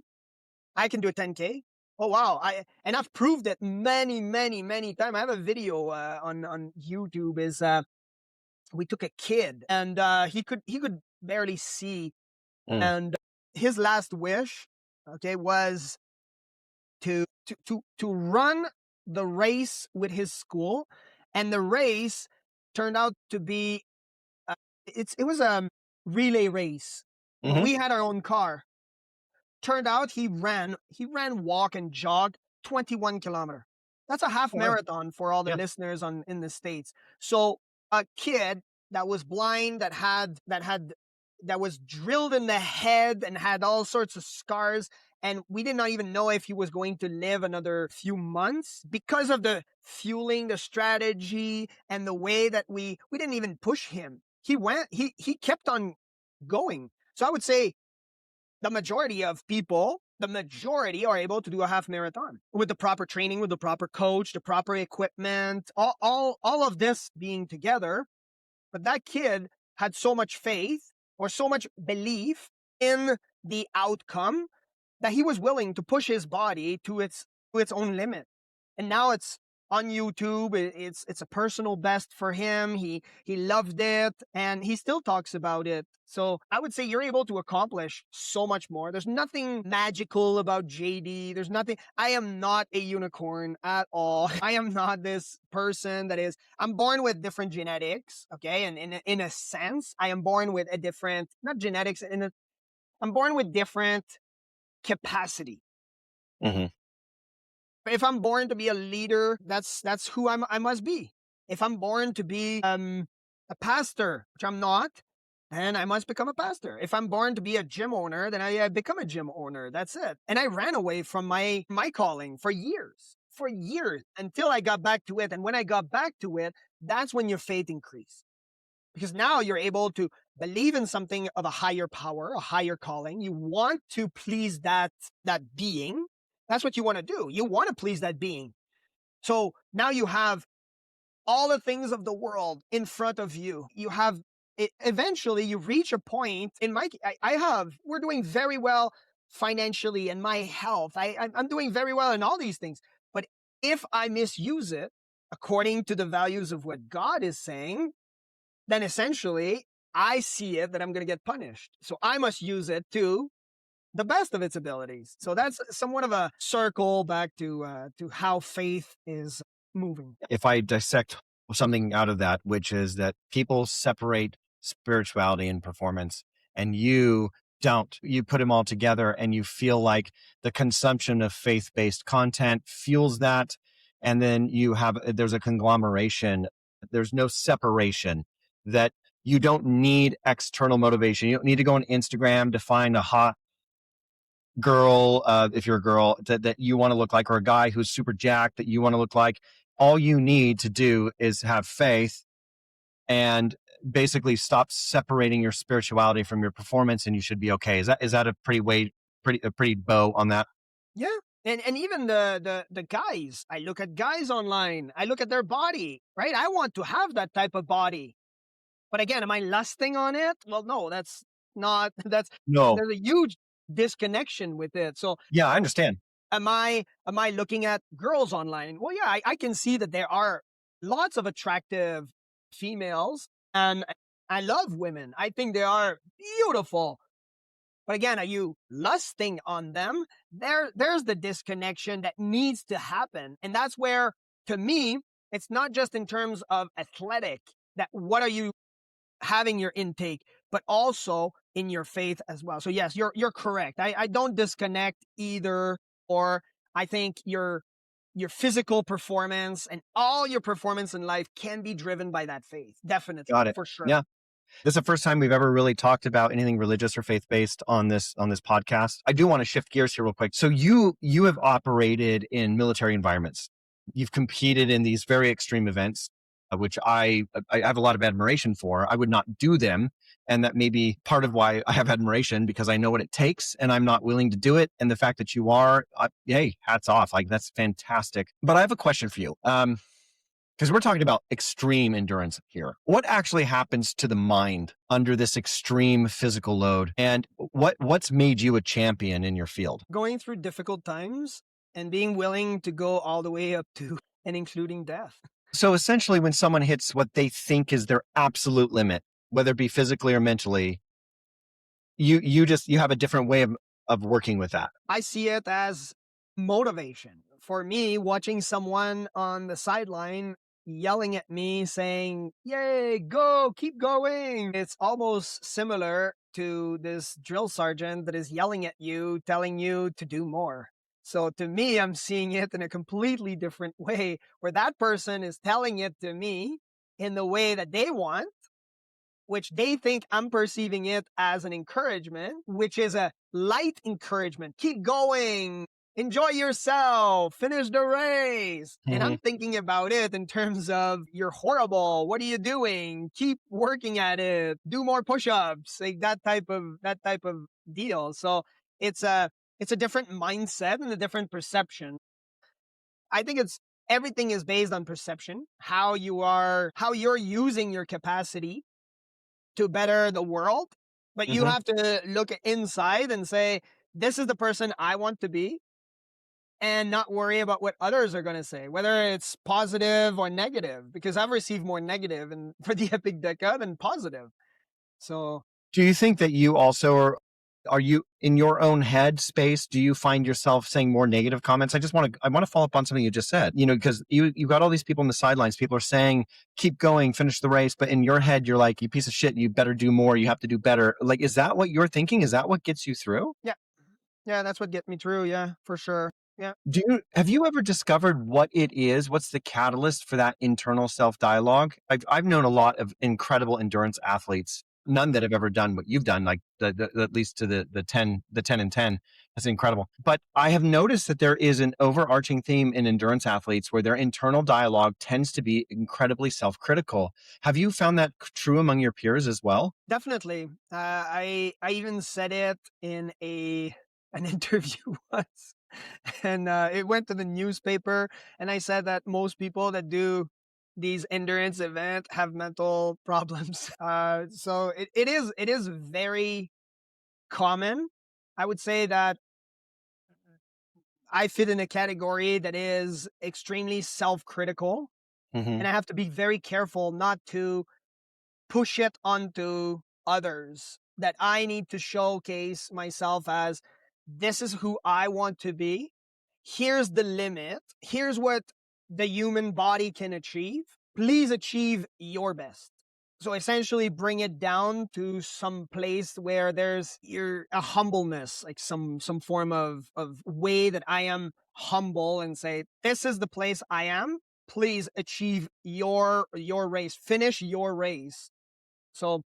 I can do a 10K. Oh, wow. And I've proved it many, many, many times. I have a video on YouTube is we took a kid and he could barely see. Mm. And his last wish, okay, was to run the race with his school. And the race turned out to be, it was a relay race. Mhm. We had our own car. Turned out he ran, walk and jog 21 kilometer. That's a half Oh, wow. marathon for all the Yeah. listeners in the States. So a kid that was blind, that was drilled in the head and had all sorts of scars. And we did not even know if he was going to live another few months because of the fueling, the strategy, and the way that we didn't even push him. He kept on going. So I would say the majority of people, are able to do a half marathon with the proper training, with the proper coach, the proper equipment, all of this being together. But that kid had so much faith or so much belief in the outcome that he was willing to push his body to its own limit. And now it's on YouTube. It's a personal best for him. He loved it and he still talks about it. So I would say you're able to accomplish so much more. There's nothing magical about JD. There's nothing. I am not a unicorn at all. I am not this person that is, I'm born with different genetics. Okay. And in a sense, I am born with a different, not genetics, I'm born with different capacity. Mm-hmm. If I'm born to be a leader, that's who I must be. If I'm born to be a pastor, which I'm not, then I must become a pastor. If I'm born to be a gym owner, then I become a gym owner. That's it. And I ran away from my calling for years until I got back to it. And when I got back to it, that's when your faith increased. Because now you're able to believe in something of a higher power, a higher calling. You want to please that being. That's what you want to do. You want to please that being. So now you have all the things of the world in front of you. You have it, eventually you reach a point in we're doing very well financially and my health. I'm doing very well in all these things. But if I misuse it according to the values of what God is saying, then essentially I see it that I'm going to get punished. So I must use it to the best of its abilities. So that's somewhat of a circle back to how faith is moving. If I dissect something out of that, which is that people separate spirituality and performance, and you don't, you put them all together and you feel like the consumption of faith-based content fuels that. And then there's a conglomeration. There's no separation, that you don't need external motivation. You don't need to go on Instagram to find a hot girl, if you're a girl that you want to look like, or a guy who's super jacked that you want to look like. All you need to do is have faith and basically stop separating your spirituality from your performance, and you should be okay. Is that a pretty bow on that? Yeah. And even the guys, I look at guys online, I look at their body, right? I want to have that type of body. But again, am I lusting on it? Well, no, that's not, No. there's a huge disconnection with it. So Yeah, I understand. am I looking at girls online? Well, yeah, I can see that there are lots of attractive females, and I love women. I think they are beautiful. But again, are you lusting on them? There's the disconnection that needs to happen. And that's where, to me, it's not just in terms of athletic, that what are you having your intake, but also in your faith as well. So yes, you're correct. I don't disconnect either, or I think your physical performance and all your performance in life can be driven by that faith. Definitely. Got it. For sure. Yeah. This is the first time we've ever really talked about anything religious or faith-based on this podcast. I do want to shift gears here real quick. So you have operated in military environments. You've competed in these very extreme events, which I have a lot of admiration for. I would not do them. And that may be part of why I have admiration, because I know what it takes and I'm not willing to do it. And the fact that you are, hey, hats off. Like, that's fantastic. But I have a question for you. Because we're talking about extreme endurance here. What actually happens to the mind under this extreme physical load? And what's made you a champion in your field? Going through difficult times and being willing to go all the way up to and including death. So essentially, when someone hits what they think is their absolute limit, whether it be physically or mentally, you have a different way of working with that. I see it as motivation. For me, watching someone on the sideline yelling at me saying, "Yay, go, keep going." It's almost similar to this drill sergeant that is yelling at you, telling you to do more. So to me, I'm seeing it in a completely different way, where that person is telling it to me in the way that they want, which they think I'm perceiving it as an encouragement, which is a light encouragement. Keep going. Enjoy yourself. Finish the race. And I'm thinking about it in terms of, you're horrible. What are you doing? Keep working at it. Do more push-ups. Like that type of deal. So it's a different mindset and a different perception. I think everything is based on perception, how you're using your capacity to better the world. But you have to look inside and say, this is the person I want to be, and not worry about what others are going to say, whether it's positive or negative, because I've received more negative for the Epic Deca than positive. So do you think that you also are you in your own head space? Do you find yourself saying more negative comments? I want to follow up on something you just said, because you got all these people on the sidelines. People are saying, keep going, finish the race. But in your head, you're like, you piece of shit, you better do more. You have to do better. Like, is that what you're thinking? Is that what gets you through? Yeah. Yeah, that's what gets me through. Yeah, for sure. Yeah. Have you ever discovered what it is? What's the catalyst for that internal self-dialogue? I've known a lot of incredible endurance athletes, none that have ever done what you've done, like at least to the 10 and 10. That's incredible. But I have noticed that there is an overarching theme in endurance athletes where their internal dialogue tends to be incredibly self-critical. Have you found that true among your peers as well? Definitely. I even said it in an interview once, and it went to the newspaper, and I said that most people that do these endurance events have mental problems. So it is very common. I would say that I fit in a category that is extremely self-critical, Mm-hmm. and I have to be very careful not to push it onto others, that I need to showcase myself as, this is who I want to be. Here's the limit. Here's what the human body can achieve. Please achieve your best. So essentially bring it down to some place where there's a humbleness, like some form of way that I am humble and say, this is the place I am. Please achieve your race. Finish your race. So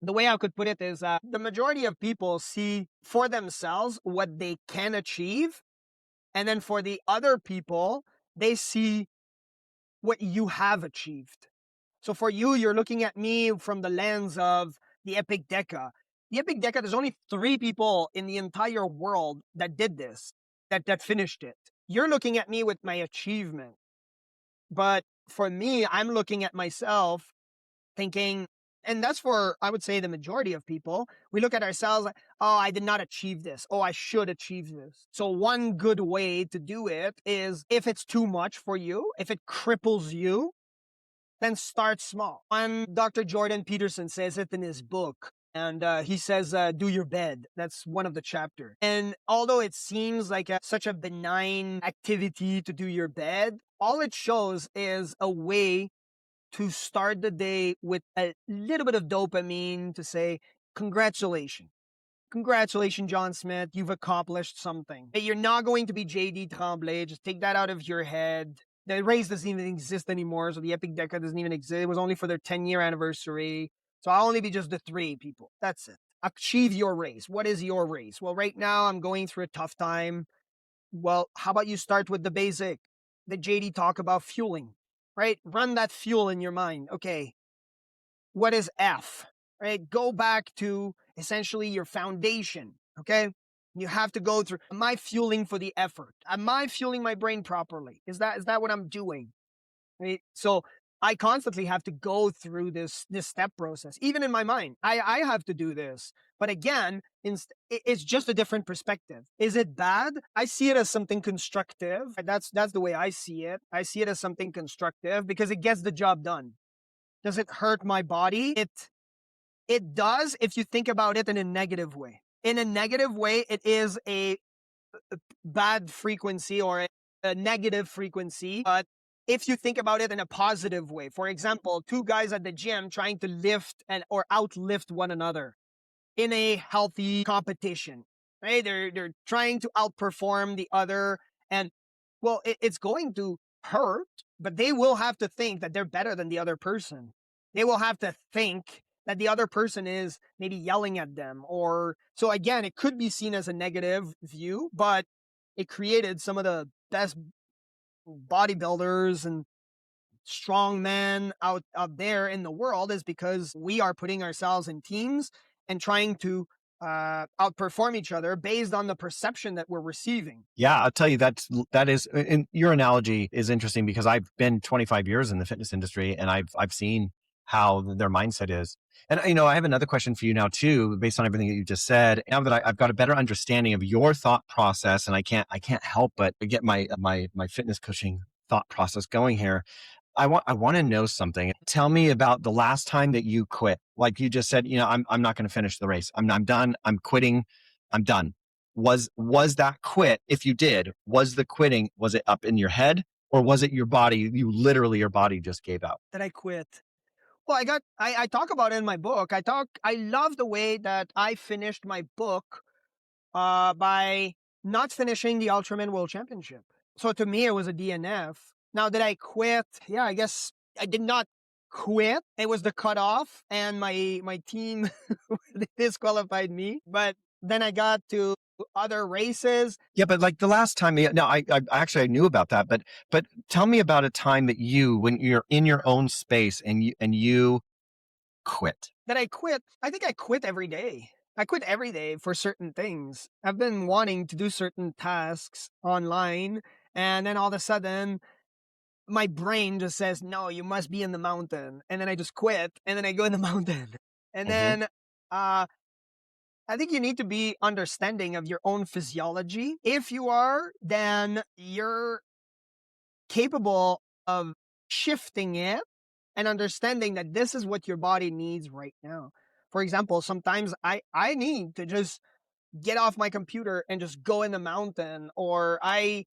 the way I could put it is the majority of people see for themselves what they can achieve. And then for the other people, they see what you have achieved. So for you, you're looking at me from the lens of the Epic Deca. The Epic Deca, there's only 3 people in the entire world that did this, that finished it. You're looking at me with my achievement. But for me, I'm looking at myself thinking, and that's for, I would say, the majority of people. We look at ourselves like, oh, I did not achieve this. Oh, I should achieve this. So one good way to do it is, if it's too much for you, if it cripples you, then start small. And Dr. Jordan Peterson says it in his book. And he says, do your bed. That's one of the chapters. And although it seems like such a benign activity to do your bed, all it shows is a way to start the day with a little bit of dopamine to say, congratulations. Congratulations, John Smith. You've accomplished something. Hey, you're not going to be JD Tremblay. Just take that out of your head. The race doesn't even exist anymore, so the Epic Deca doesn't even exist. It was only for their 10-year anniversary. So I'll only be just the 3 people. That's it. Achieve your race. What is your race? Well, right now I'm going through a tough time. Well, how about you start with the basic? The JD talk about fueling, right? Run that fuel in your mind. Okay, what is F? Right? Go back to essentially your foundation. Okay, you have to go through. Am I fueling for the effort? Am I fueling my brain properly? Is that what I'm doing? Right? So I constantly have to go through this step process, even in my mind. I have to do this, but again, it's just a different perspective. Is it bad? I see it as something constructive. That's the way I see it. I see it as something constructive because it gets the job done. Does it hurt my body? It does if you think about it in a negative way. In a negative way, it is a bad frequency or a negative frequency. But if you think about it in a positive way, for example, 2 guys at the gym trying to lift or outlift one another in a healthy competition, right? They're trying to outperform the other, and well, it's going to hurt, but they will have to think that they're better than the other person. They will have to think that the other person is maybe yelling at them, or so again, it could be seen as a negative view, but it created some of the best bodybuilders and strong men out there in the world, is because we are putting ourselves in teams and trying to outperform each other based on the perception that we're receiving. Yeah, I'll tell you that is, and your analogy is interesting because I've been 25 years in the fitness industry and I've seen how their mindset is. And I have another question for you now too, based on everything that you just said. Now that I've got a better understanding of your thought process, and I can't help but get my fitness coaching thought process going here. I want to know something. Tell me about the last time that you quit. Like you just said, I'm not going to finish the race. I'm done. I'm quitting. I'm done. Was that quit? If you did, was the quitting, was it up in your head or was it your body? Your body just gave out. That I quit. Well, I talk about it in my book. I love the way that I finished my book by not finishing the Ultraman World Championship. So to me, it was a DNF. Now, did I quit? Yeah, I guess I did not quit. It was the cutoff, and my team disqualified me. But then I got to other races. Yeah, but like the last time, no, I actually I knew about that, but tell me about a time that when you're in your own space and you quit. That I quit. I think I quit every day. I quit every day for certain things. I've been wanting to do certain tasks online, and then all of a sudden, my brain just says, no, you must be in the mountain. And then I just quit, and then I go in the mountain. And Mm-hmm. then I think you need to be understanding of your own physiology. If you are, then you're capable of shifting it and understanding that this is what your body needs right now. For example, sometimes I need to just get off my computer and just go in the mountain, or I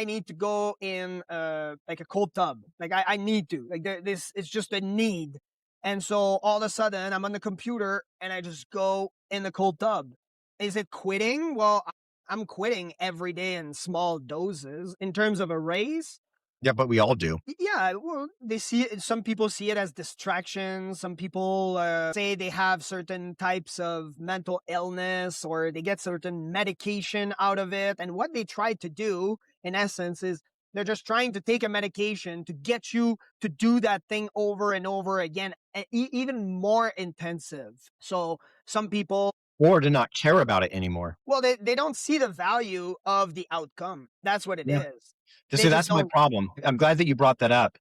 need to go in like a cold tub. Like I need to. Like this it's just a need. And so all of a sudden I'm on the computer and I just go in the cold tub. Is it quitting? Well, I'm quitting every day in small doses. In terms of a race, Yeah, but we all do. yeah, well, they see it. Some people see it as distraction. Some people say they have certain types of mental illness or they get certain medication out of it. And what they try to do, in essence, is they're just trying to take a medication to get you to do that thing over and over again, even more intensive. So some people, Or to not care about it anymore. well, they don't see the value of the outcome. That's what it Yeah. is. To They say just that's my don't. problem. I'm glad that you brought that up.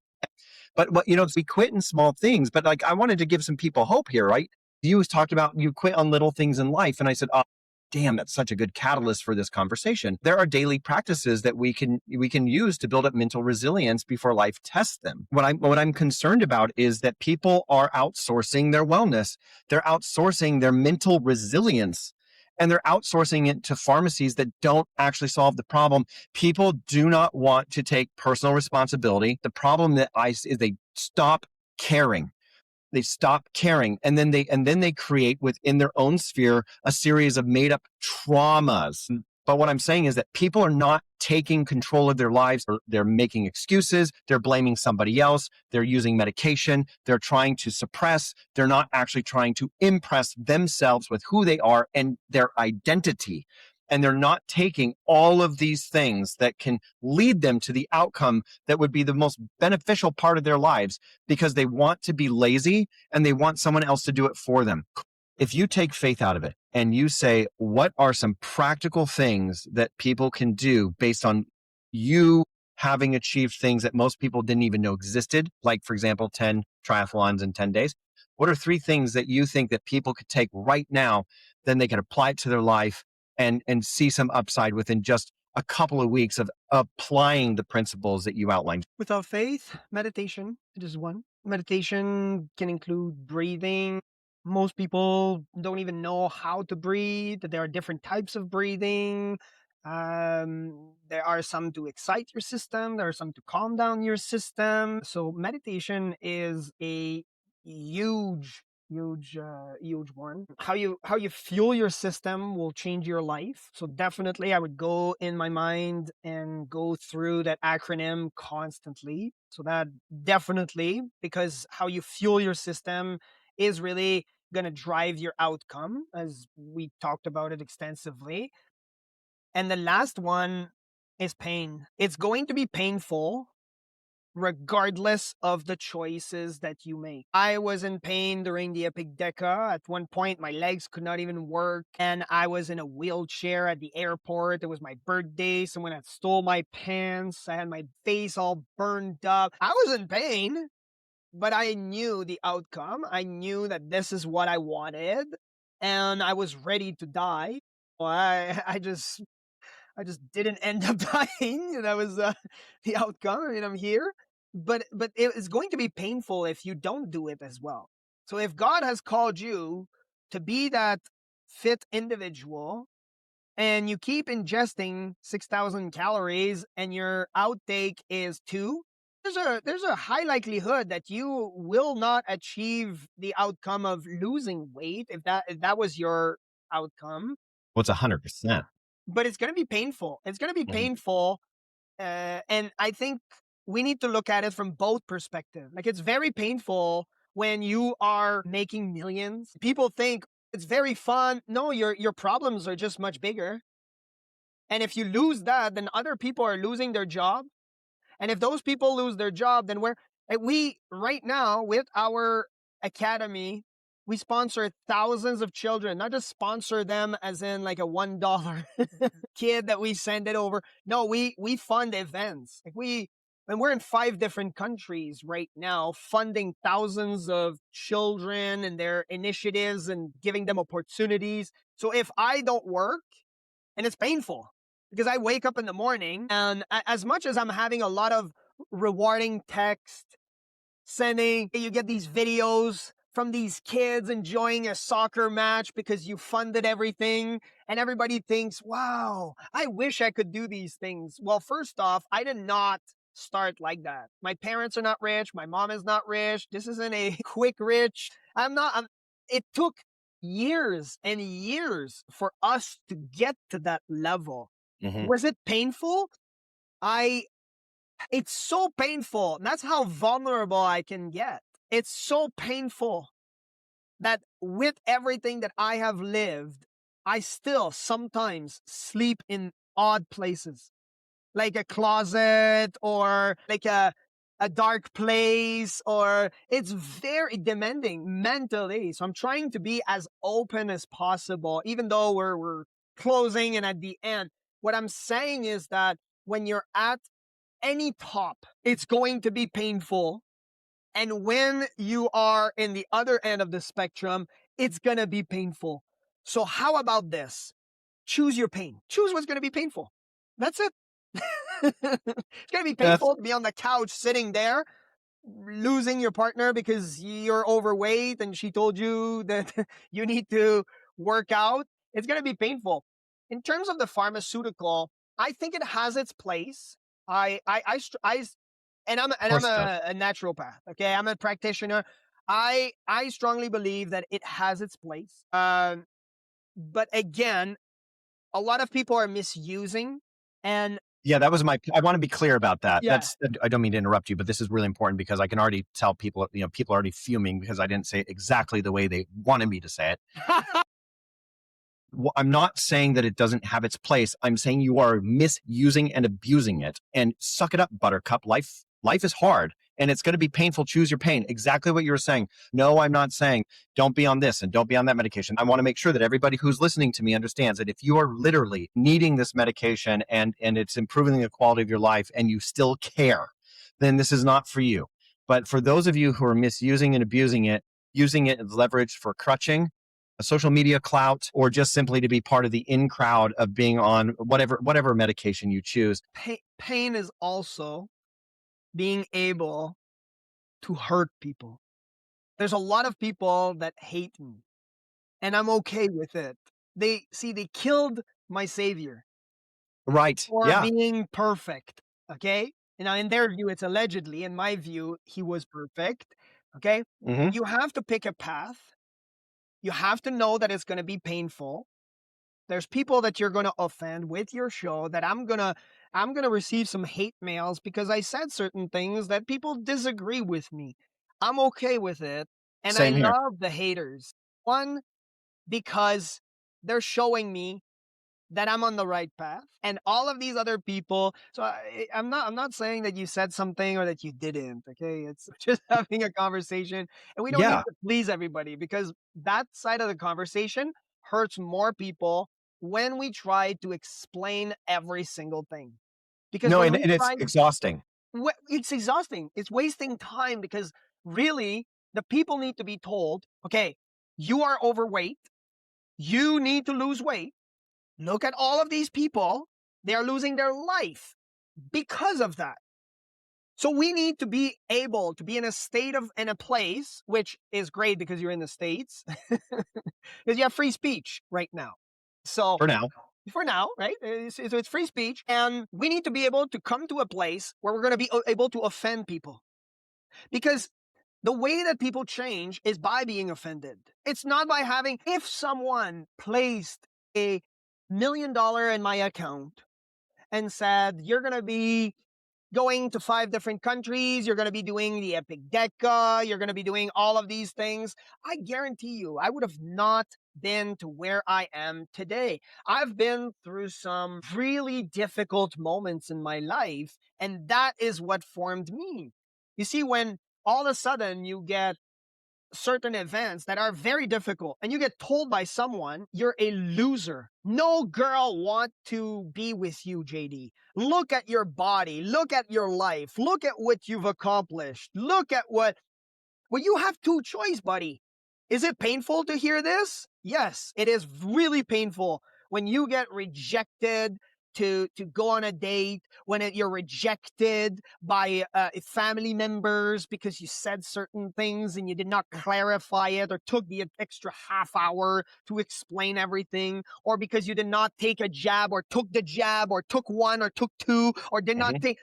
But what, we quit in small things, but like I wanted to give some people hope here, right? You was talked about you quit on little things in life. And I said, oh, damn, that's such a good catalyst for this conversation. There are daily practices that we can use to build up mental resilience before life tests them. What I'm concerned about is that people are outsourcing their wellness. They're outsourcing their mental resilience. And they're outsourcing it to pharmacies that don't actually solve the problem. People do not want to take personal responsibility. The problem that I see is they stop caring. They stop caring, and then they create within their own sphere a series of made up traumas. But what I'm saying is that people are not taking control of their lives. They're making excuses. They're blaming somebody else. They're using medication. They're trying to suppress. They're not actually trying to impress themselves with who they are and their identity. And they're not taking all of these things that can lead them to the outcome that would be the most beneficial part of their lives, because they want to be lazy and they want someone else to do it for them. If you take faith out of it and you say, what are some practical things that people can do based on you having achieved things that most people didn't even know existed, like, for example, 10 triathlons in 10 days? What are 3 things that you think that people could take right now, then they can apply it to their life and see some upside within just a couple of weeks of applying the principles that you outlined? Without faith, meditation, it is one. Meditation can include breathing. Most people don't even know how to breathe, that there are different types of breathing. There are some to excite your system, there are some to calm down your system. So, meditation is a huge huge one. How you fuel your system will change your life. So definitely I would go in my mind and go through that acronym constantly. So that definitely, because how you fuel your system is really going to drive your outcome, as we talked about it extensively. And the last one is pain. It's going to be painful regardless of the choices that you make. I was in pain during the Epic Deca. At one point, my legs could not even work, and I was in a wheelchair at the airport. It was my birthday. Someone had stole my pants. I had my face all burned up. I was in pain, but I knew the outcome. I knew that this is what I wanted, and I was ready to die. Well, I just didn't end up dying. And that was the outcome. I mean, I'm here, but it is going to be painful if you don't do it as well. So if God has called you to be that fit individual and you keep ingesting 6,000 calories and your outtake is 2, there's a high likelihood that you will not achieve the outcome of losing weight if that was your outcome. Well, it's 100%. But it's going to be painful. It's going to be painful. And I think we need to look at it from both perspectives. Like, it's very painful when you are making millions. People think it's very fun. No, your problems are just much bigger. And if you lose that, then other people are losing their job. And if those people lose their job, then we right now with our academy, we sponsor thousands of children, not just sponsor them as in like a $1 kid that we send it over. No, we fund events. And we're in 5 different countries right now, funding thousands of children and their initiatives and giving them opportunities. So if I don't work, and it's painful because I wake up in the morning and as much as I'm having a lot of rewarding text sending, you get these videos from these kids enjoying a soccer match because you funded everything and everybody thinks, wow, I wish I could do these things. Well, first off, I did not start like that. My parents are not rich. My mom is not rich. This isn't a quick rich. It took years and years for us to get to that level. Mhm. Was it painful? It's so painful. That's how vulnerable I can get. It's so painful that with everything that I have lived, I still sometimes sleep in odd places, like a closet or like a dark place, or it's very demanding mentally. So I'm trying to be as open as possible, even though we're closing and at the end. What I'm saying is that when you're at any top, it's going to be painful. And when you are in the other end of the spectrum, it's going to be painful. So how about this? Choose your pain. Choose what's going to be painful. That's it. It's going to be That's painful to be on the couch sitting there, losing your partner because you're overweight and she told you that you need to work out. It's going to be painful. In terms of the pharmaceutical, I think it has its place. And I'm course it does. a naturopath. Okay, I'm a practitioner. I strongly believe that it has its place. But again, a lot of people are misusing, and Yeah, that was I want to be clear about that. yeah. I don't mean to interrupt you, but this is really important because I can already tell people, people are already fuming because I didn't say it exactly the way they wanted me to say it. I'm not saying that it doesn't have its place. I'm saying you are misusing and abusing it. And suck it up, Buttercup. Life is hard and it's going to be painful. Choose your pain. Exactly what you were saying. No, I'm not saying don't be on this and don't be on that medication. I want to make sure that everybody who's listening to me understands that if you are literally needing this medication and it's improving the quality of your life and you still care, then this is not for you. But for those of you who are misusing and abusing it, using it as leverage for crutching, a social media clout, or just simply to be part of the in crowd of being on whatever medication you choose. Pain is also being able to hurt people. There's a lot of people that hate me, and I'm okay with it. They killed my savior Right. for Yeah. being perfect. Okay. And now in their view, it's allegedly. In my view, he was perfect. Okay. Mm-hmm. You have to pick a path. You have to know that it's going to be painful. There's people that you're going to offend with your show that I'm going to receive some hate mails because I said certain things that people disagree with me. I'm okay with it. And I Same here. love the haters. One, because they're showing me that I'm on the right path, and all of these other people. So I'm not saying that you said something or that you didn't. Okay, it's just having a conversation, and we don't need Yeah. to please everybody because that side of the conversation hurts more people when we try to explain every single thing. Because No, when and we it's try, exhausting. it's exhausting. It's wasting time because really the people need to be told, okay, you are overweight. You need to lose weight. Look at all of these people. They are losing their life because of that. So we need to be able to be in a place, which is great because you're in the States, because you have free speech right now. So For now. right? So it's free speech. And we need to be able to come to a place where we're going to be able to offend people. Because the way that people change is by being offended. It's not by if someone placed $1 million in my account and said, you're going to be going to 5 different countries, you're going to be doing the Epic Deca, you're going to be doing all of these things, I guarantee you, I would have not been to where I am today. I've been through some really difficult moments in my life, and that is what formed me. You see, when all of a sudden you get certain events that are very difficult and you get told by someone you're a loser, no girl want to be with you, JD. Look at your body, look at your life, look at what you've accomplished, look at what you have two choice, buddy. Is it painful to hear this? Yes, it is really painful when you get rejected to go on a date, when you're rejected by family members because you said certain things and you did not clarify it or took the extra half hour to explain everything, or because you did not take a jab or took the jab or took one or took two or did not take.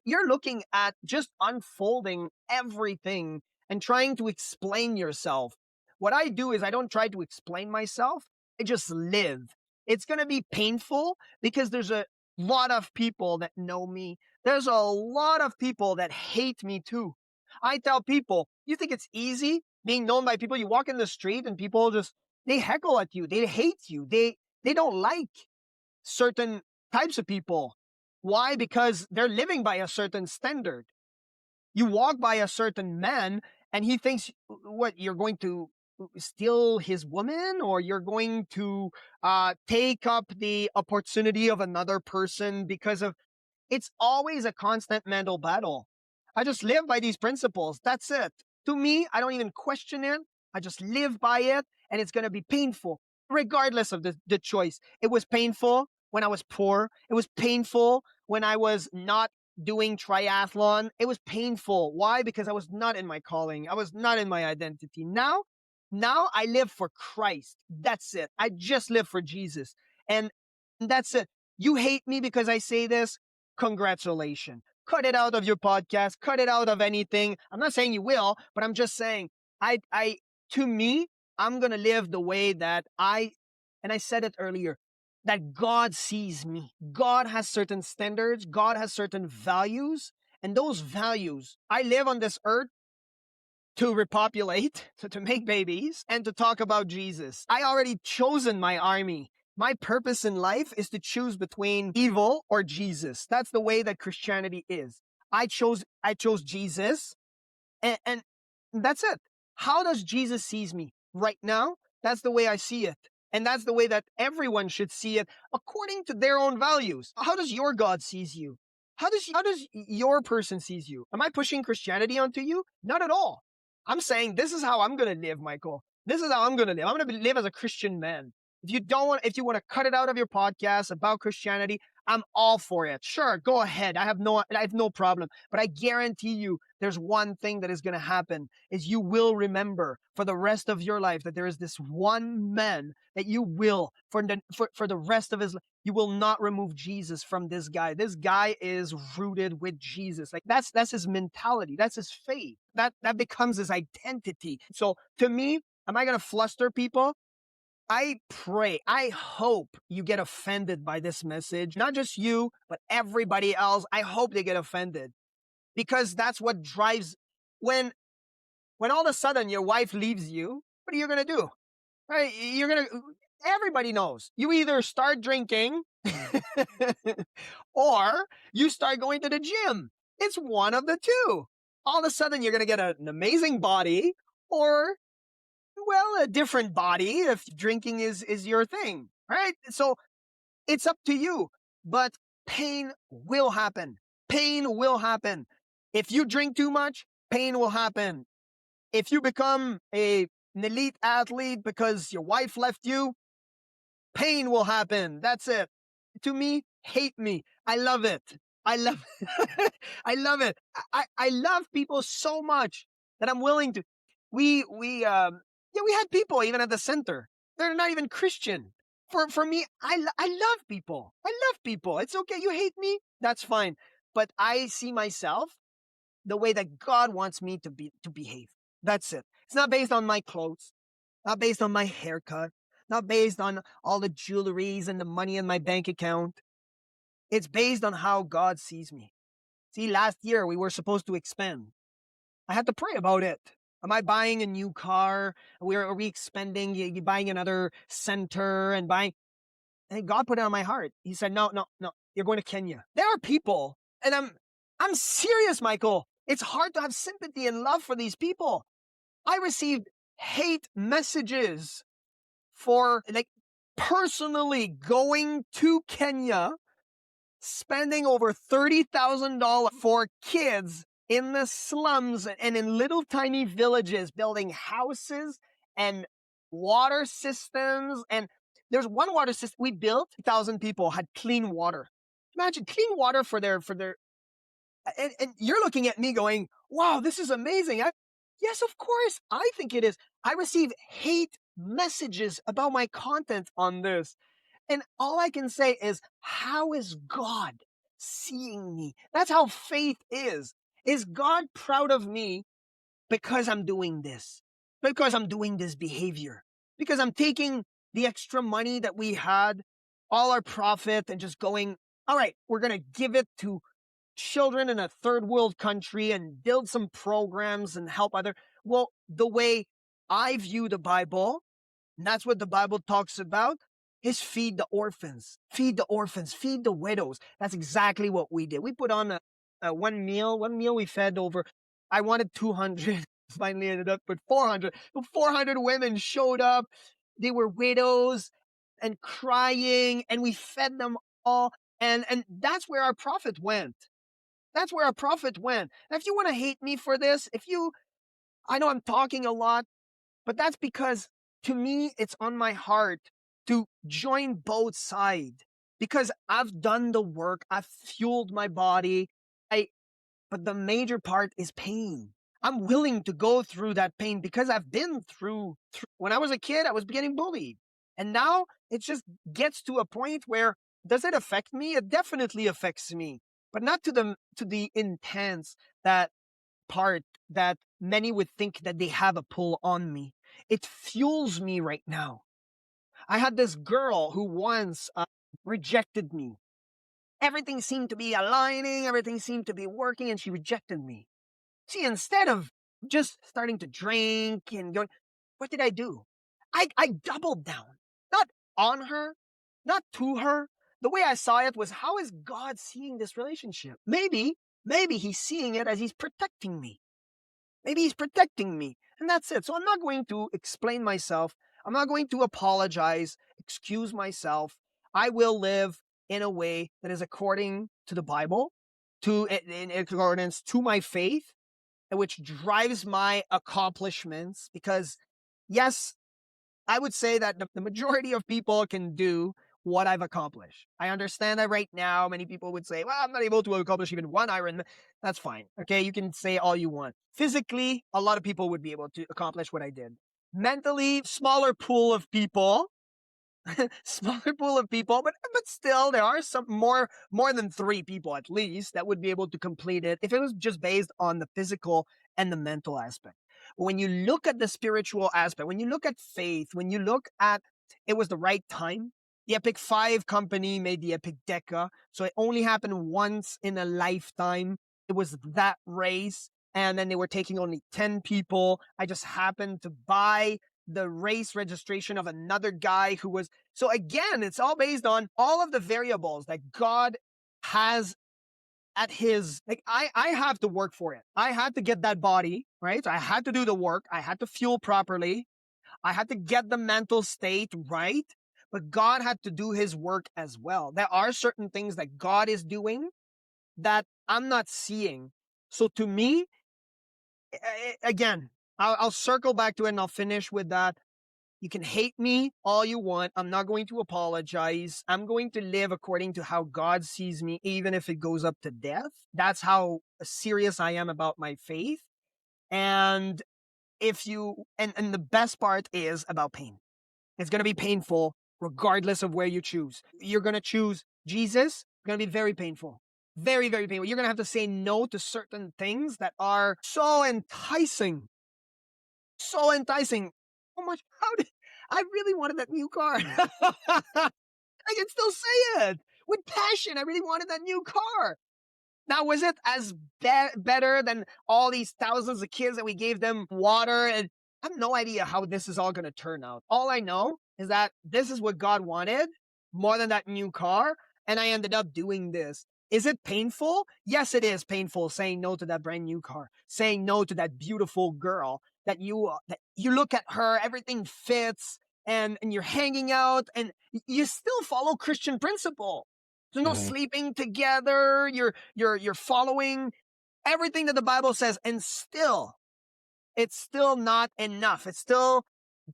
You're looking at just unfolding everything and trying to explain yourself. What I do is I don't try to explain myself. I just live. It's going to be painful because there's a lot of people that know me. There's a lot of people that hate me too. I tell people, you think it's easy being known by people? You walk in the street and people just, they heckle at you. They hate you. They don't like certain types of people. Why? Because they're living by a certain standard. You walk by a certain man and he thinks, what, you're going to steal his woman, or you're going to take up the opportunity of another person because of. It's always a constant mental battle. I just live by these principles. That's it. To me, I don't even question it. I just live by it, and it's going to be painful regardless of the choice. It was painful when I was poor. It was painful when I was not doing triathlon. It was painful. Why? Because I was not in my calling. I was not in my identity. Now I live for Christ. That's it. I just live for Jesus. And that's it. You hate me because I say this? Congratulations. Cut it out of your podcast. Cut it out of anything. I'm not saying you will, but I'm just saying, to me, I'm going to live the way that and I said it earlier, that God sees me. God has certain standards. God has certain values. And those values, I live on this earth to repopulate, to make babies, and to talk about Jesus. I already chosen my army. My purpose in life is to choose between evil or Jesus. That's the way that Christianity is. I chose Jesus, and that's it. How does Jesus sees me right now? That's the way I see it. And that's the way that everyone should see it according to their own values. How does your God sees you? How does your person sees you? Am I pushing Christianity onto you? Not at all. I'm saying this is how I'm going to live, Michael. This is how I'm going to live. I'm going to live as a Christian man. If you want to cut it out of your podcast about Christianity, I'm all for it. Sure, go ahead. I have no problem. But I guarantee you, there's one thing that is going to happen is you will remember for the rest of your life that there is this one man that you will, for the rest of his life, you will not remove Jesus from this guy. This guy is rooted with Jesus. Like that's his mentality. That's his faith. That becomes his identity. So to me, am I going to fluster people? I pray, I hope you get offended by this message. Not just you, but everybody else. I hope they get offended, because that's what drives when all of a sudden your wife leaves you. What are you going to do? Right? Everybody knows. You either start drinking or you start going to the gym. It's one of the two. All of a sudden you're going to get an amazing body, or a different body if drinking is your thing, right? So it's up to you, but pain will happen. Pain will happen. If you drink too much, pain will happen. If you become an elite athlete because your wife left you, pain will happen. That's it. To me, hate me. I love it. I love I love it. I love people so much that I'm willing to. We had people even at the center. They're not even Christian. For me, I love people. I love people. It's okay. You hate me? That's fine. But I see myself the way that God wants me to behave. That's it. It's not based on my clothes, not based on my haircut, not based on all the jewelries and the money in my bank account. It's based on how God sees me. See, last year we were supposed to expand. I had to pray about it. Am I buying a new car? Are we expanding? You buying another center and buying? And God put it on my heart. He said, no, you're going to Kenya. There are people, and I'm serious, Michael. It's hard to have sympathy and love for these people. I received hate messages for personally going to Kenya, spending over $30,000 for kids in the slums and in little tiny villages, building houses and water systems. And there's one water system we built, 1,000 people had clean water. Imagine clean water for their, and you're looking at me going, wow, this is amazing. Yes, of course, I think it is. I receive hate messages about my content on this. And all I can say is, how is God seeing me? That's how faith is. Is God proud of me because I'm doing this? Because I'm doing this behavior? Because I'm taking the extra money that we had, all our profit, and just going, all right, we're going to give it to children in a third world country and build some programs and help other. Well, the way I view the Bible, and that's what the Bible talks about, is feed the orphans, feed the orphans, feed the widows. That's exactly what we did. We put on a one meal we fed over, I wanted 200, finally ended up with 400. 400 women showed up. They were widows and crying, and we fed them all. And that's where our profit went. That's where our profit went. And if you want to hate me for this, I know I'm talking a lot, but that's because to me, it's on my heart to join both sides because I've done the work. I've fueled my body. But the major part is pain. I'm willing to go through that pain because I've been through. When I was a kid, I was getting bullied. And now it just gets to a point where, does it affect me? It definitely affects me, but not to the intense that part that many would think that they have a pull on me. It fuels me right now. I had this girl who once rejected me. Everything seemed to be aligning, everything seemed to be working, and she rejected me. See, instead of just starting to drink and going, what did I do? I doubled down, not on her, not to her. The way I saw it was, how is God seeing this relationship? Maybe he's seeing it as he's protecting me. Maybe he's protecting me, and that's it. So I'm not going to explain myself. I'm not going to apologize, excuse myself. I will live in a way that is according to the Bible, in accordance to my faith, which drives my accomplishments. Because, yes, I would say that the majority of people can do what I've accomplished. I understand that right now many people would say, well, I'm not able to accomplish even one Ironman. That's fine. Okay, you can say all you want. Physically, a lot of people would be able to accomplish what I did. Mentally, smaller pool of people. Smaller pool of people, but still there are some more than 3 people at least that would be able to complete it if it was just based on the physical and the mental aspect. When you look at the spiritual aspect, when you look at faith, when you look at, it was the right time. The Epic 5 company made the Epic Deca, so it only happened once in a lifetime. It was that race, and then they were taking only 10 people. I just happened to buy the race registration of another guy who was. So again, it's all based on all of the variables that God has at his, like, I have to work for it. I had to get that body, right? So I had to do the work. I had to fuel properly. I had to get the mental state right, but God had to do his work as well. There are certain things that God is doing that I'm not seeing. So to me, again, I'll circle back to it and I'll finish with that. You can hate me all you want. I'm not going to apologize. I'm going to live according to how God sees me, even if it goes up to death. That's how serious I am about my faith. And and the best part is about pain. It's going to be painful regardless of where you choose. You're going to choose Jesus. It's going to be very painful. Very, very painful. You're going to have to say no to certain things that are so enticing. So enticing. I really wanted that new car. I can still say it with passion. I really wanted that new car. Now, was it as better than all these thousands of kids that we gave them water? And I have no idea how this is all going to turn out. All I know is that this is what God wanted more than that new car. And I ended up doing this. Is it painful? Yes, it is painful saying no to that brand new car, saying no to that beautiful girl that you look at her, everything fits, and you're hanging out, and you still follow Christian principle. There's no sleeping together. You're following everything that the Bible says, and still, it's still not enough. It's still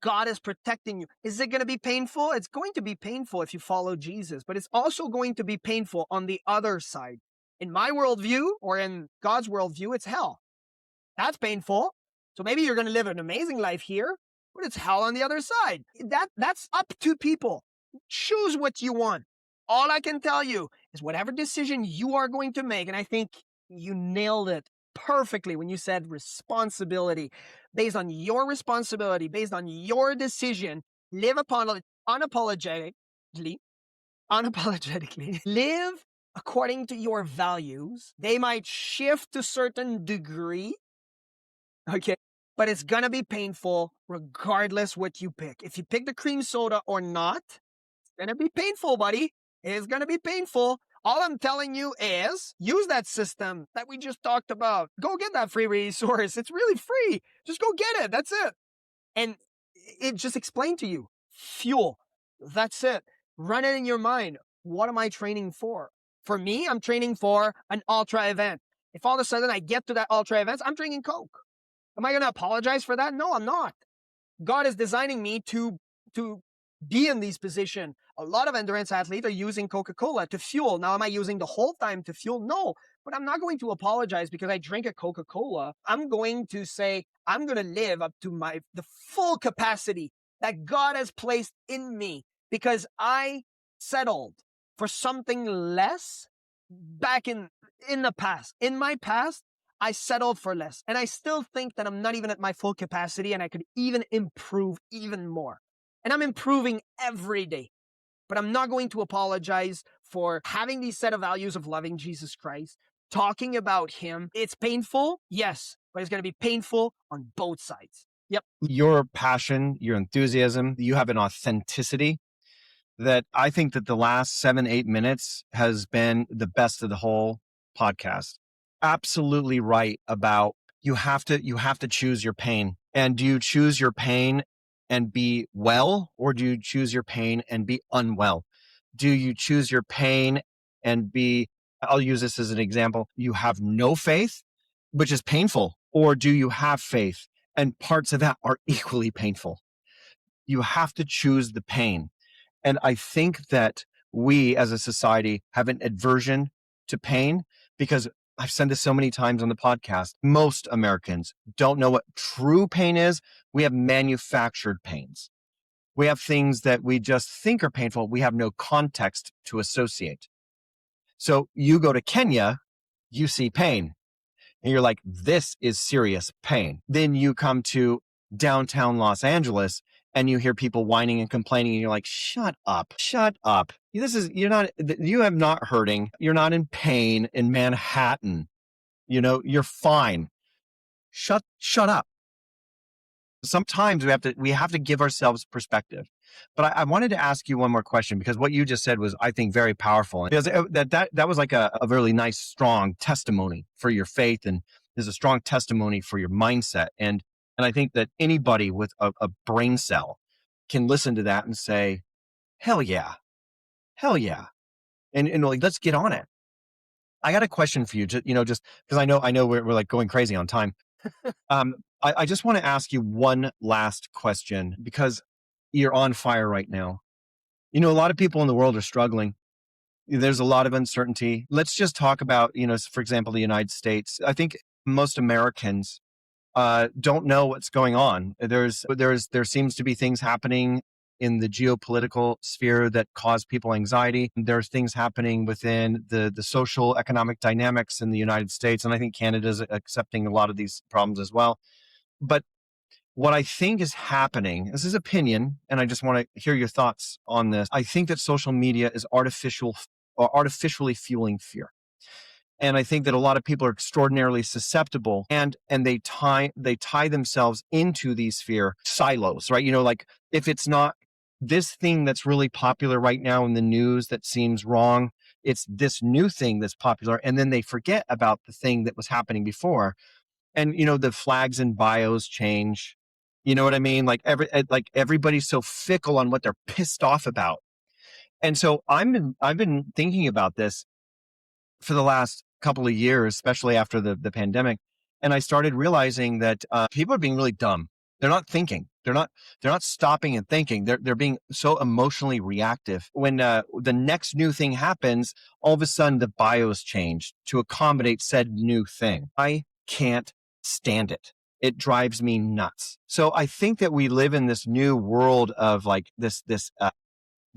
God is protecting you. Is it going to be painful? It's going to be painful if you follow Jesus, but it's also going to be painful on the other side. In my worldview, or in God's worldview, it's hell. That's painful. So maybe you're going to live an amazing life here, but it's hell on the other side. That's up to people. Choose what you want. All I can tell you is whatever decision you are going to make, and I think you nailed it perfectly when you said responsibility. Based on your responsibility, based on your decision, live upon unapologetically, live according to your values. They might shift to a certain degree, okay, but it's gonna be painful regardless what you pick. If you pick the cream soda or not, it's gonna be painful, buddy. It's gonna be painful. All I'm telling you is use that system that we just talked about. Go get that free resource. It's really free. Just go get it. That's it. And it just explained to you. Fuel. That's it. Run it in your mind. What am I training for? For me, I'm training for an ultra event. If all of a sudden I get to that ultra event, I'm drinking Coke. Am I going to apologize for that? No, I'm not. God is designing me to be in these positions. A lot of endurance athletes are using Coca-Cola to fuel. Now, am I using the whole time to fuel? No, but I'm not going to apologize because I drink a Coca-Cola. I'm going to say, I'm going to live up to the full capacity that God has placed in me because I settled for something less back in the past. In my past, I settled for less. And I still think that I'm not even at my full capacity and I could even improve even more. And I'm improving every day. But I'm not going to apologize for having these set of values of loving Jesus Christ, talking about him. It's painful, yes, but it's going to be painful on both sides. Yep. Your passion, your enthusiasm, you have an authenticity that I think that the last 7-8 minutes has been the best of the whole podcast. Absolutely right about you have to choose your pain. And do you choose your pain and be well, or do you choose your pain and be unwell? Do you choose your pain and be, I'll use this as an example, you have no faith, which is painful, or do you have faith and parts of that are equally painful? You have to choose the pain. And I think that we as a society have an aversion to pain because I've said this so many times on the podcast. Most Americans don't know what true pain is. We have manufactured pains. We have things that we just think are painful. We have no context to associate. So you go to Kenya, you see pain, and you're like, this is serious pain. Then you come to downtown Los Angeles and you hear people whining and complaining and you're like, shut up. You have not hurting. You're not in pain in Manhattan. You're fine. Shut up. Sometimes we have to give ourselves perspective. But I wanted to ask you one more question because what you just said was, I think, very powerful. Because that was like a really nice, strong testimony for your faith, and there's a strong testimony for your mindset. And I think that anybody with a brain cell can listen to that and say, hell yeah. And like, let's get on it. I got a question for you, just because I know we're like going crazy on time. I just want to ask you one last question because you're on fire right now. A lot of people in the world are struggling. There's a lot of uncertainty. Let's just talk about, for example, the United States. I think most Americans don't know what's going on. There seems to be things happening in the geopolitical sphere that cause people anxiety. There's things happening within the social economic dynamics in the United States. And I think Canada is accepting a lot of these problems as well. But what I think is happening, this is opinion, and I just want to hear your thoughts on this. I think that social media is artificially fueling fear. And I think that a lot of people are extraordinarily susceptible and they tie themselves into these fear silos, right? Like if it's not this thing that's really popular right now in the news that seems wrong, it's this new thing that's popular. And then they forget about the thing that was happening before. And, the flags and bios change. You know what I mean? Like everybody's so fickle on what they're pissed off about. And so I've been thinking about this for the last couple of years, especially after the pandemic. And I started realizing that people are being really dumb. They're not thinking. They're not stopping and thinking. They're being so emotionally reactive. When the next new thing happens, all of a sudden the bios change to accommodate said new thing. I can't stand it. It drives me nuts. So I think that we live in this new world of like this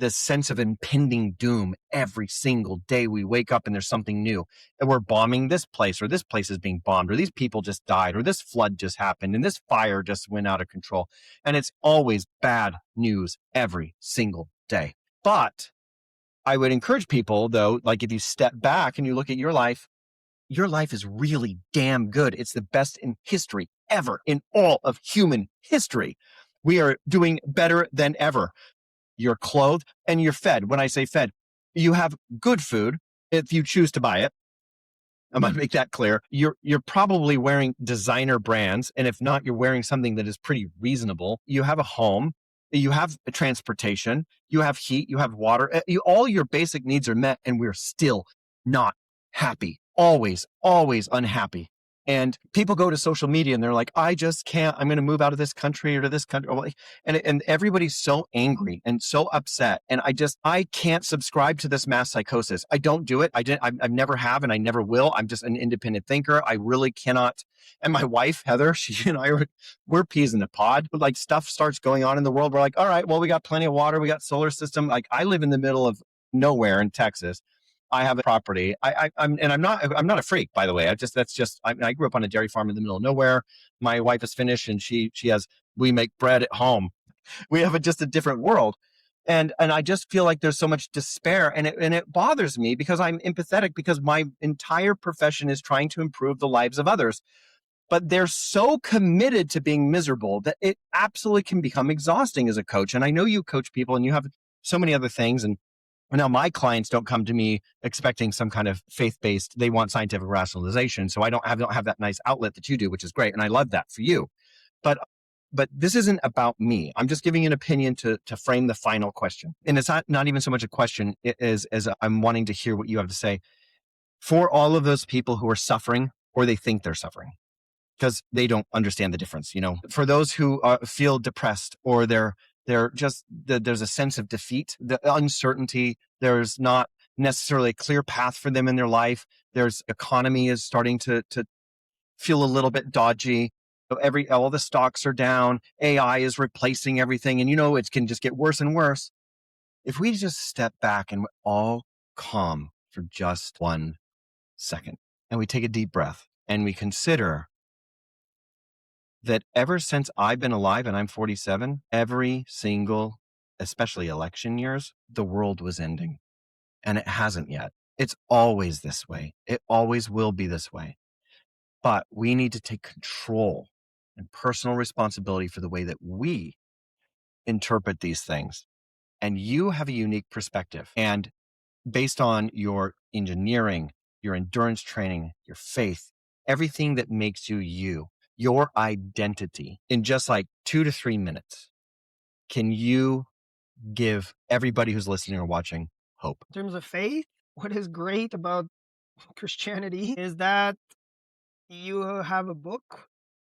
sense of impending doom every single day we wake up and there's something new. And we're bombing this place, or this place is being bombed, or these people just died, or this flood just happened, and this fire just went out of control. And it's always bad news every single day. But I would encourage people, though, like if you step back and you look at your life is really damn good. It's the best in history ever, in all of human history. We are doing better than ever. You're clothed and you're fed. When I say fed, you have good food if you choose to buy it. I'm going to make that clear. You're probably wearing designer brands. And if not, you're wearing something that is pretty reasonable. You have a home. You have transportation. You have heat. You have water. All your basic needs are met, and we're still not happy. Always, always unhappy. And people go to social media and they're like, I just can't, I'm going to move out of this country or to this country. And everybody's so angry and so upset. And I can't subscribe to this mass psychosis. I don't do it. I've never have, and I never will. I'm just an independent thinker. I really cannot. And my wife, Heather, she and I, we're peas in a pod. Like stuff starts going on in the world. We're like, all right, well, we got plenty of water. We got solar system. Like I live in the middle of nowhere in Texas. I have a property. I'm not a freak, by the way. I grew up on a dairy farm in the middle of nowhere. My wife is Finnish, and we make bread at home. We have just a different world. And I just feel like there's so much despair, and it bothers me because I'm empathetic, because my entire profession is trying to improve the lives of others. But they're so committed to being miserable that it absolutely can become exhausting as a coach. And I know you coach people and you have so many other things, and now, my clients don't come to me expecting some kind of faith-based, they want scientific rationalization. So I don't have that nice outlet that you do, which is great. And I love that for you. But this isn't about me. I'm just giving an opinion to frame the final question. And it's not even so much a question as I'm wanting to hear what you have to say. For all of those people who are suffering, or they think they're suffering, because they don't understand the difference. For those who feel depressed, or there's a sense of defeat, the uncertainty, there's not necessarily a clear path for them in their life. There's economy is starting to feel a little bit dodgy. All the stocks are down. AI is replacing everything. And it can just get worse and worse. If we just step back and all calm for just 1 second, and we take a deep breath and we consider that ever since I've been alive, and I'm 47, every single, especially election years, the world was ending. And it hasn't yet. It's always this way. It always will be this way. But we need to take control and personal responsibility for the way that we interpret these things. And you have a unique perspective. And based on your engineering, your endurance training, your faith, everything that makes you you, your identity, in just like 2 to 3 minutes, can you give everybody who's listening or watching hope? In terms of faith, what is great about Christianity is that you have a book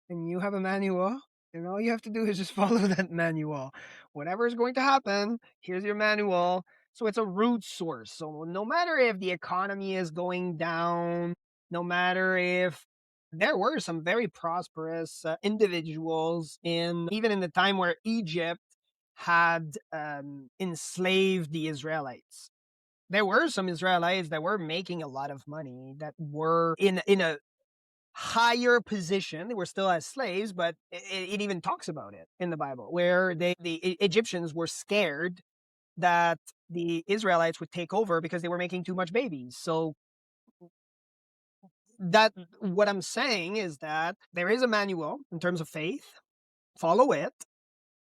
and you have a manual, and all you have to do is just follow that manual. Whatever is going to happen, here's your manual. So it's a root source. So no matter if the economy is going down, no matter if there were some very prosperous individuals even in the time where Egypt had enslaved the Israelites. There were some Israelites that were making a lot of money, that were in a higher position. They were still as slaves, but it even talks about it in the Bible, where the Egyptians were scared that the Israelites would take over because they were making too much babies. So that what I'm saying is that there is a manual in terms of faith. Follow it,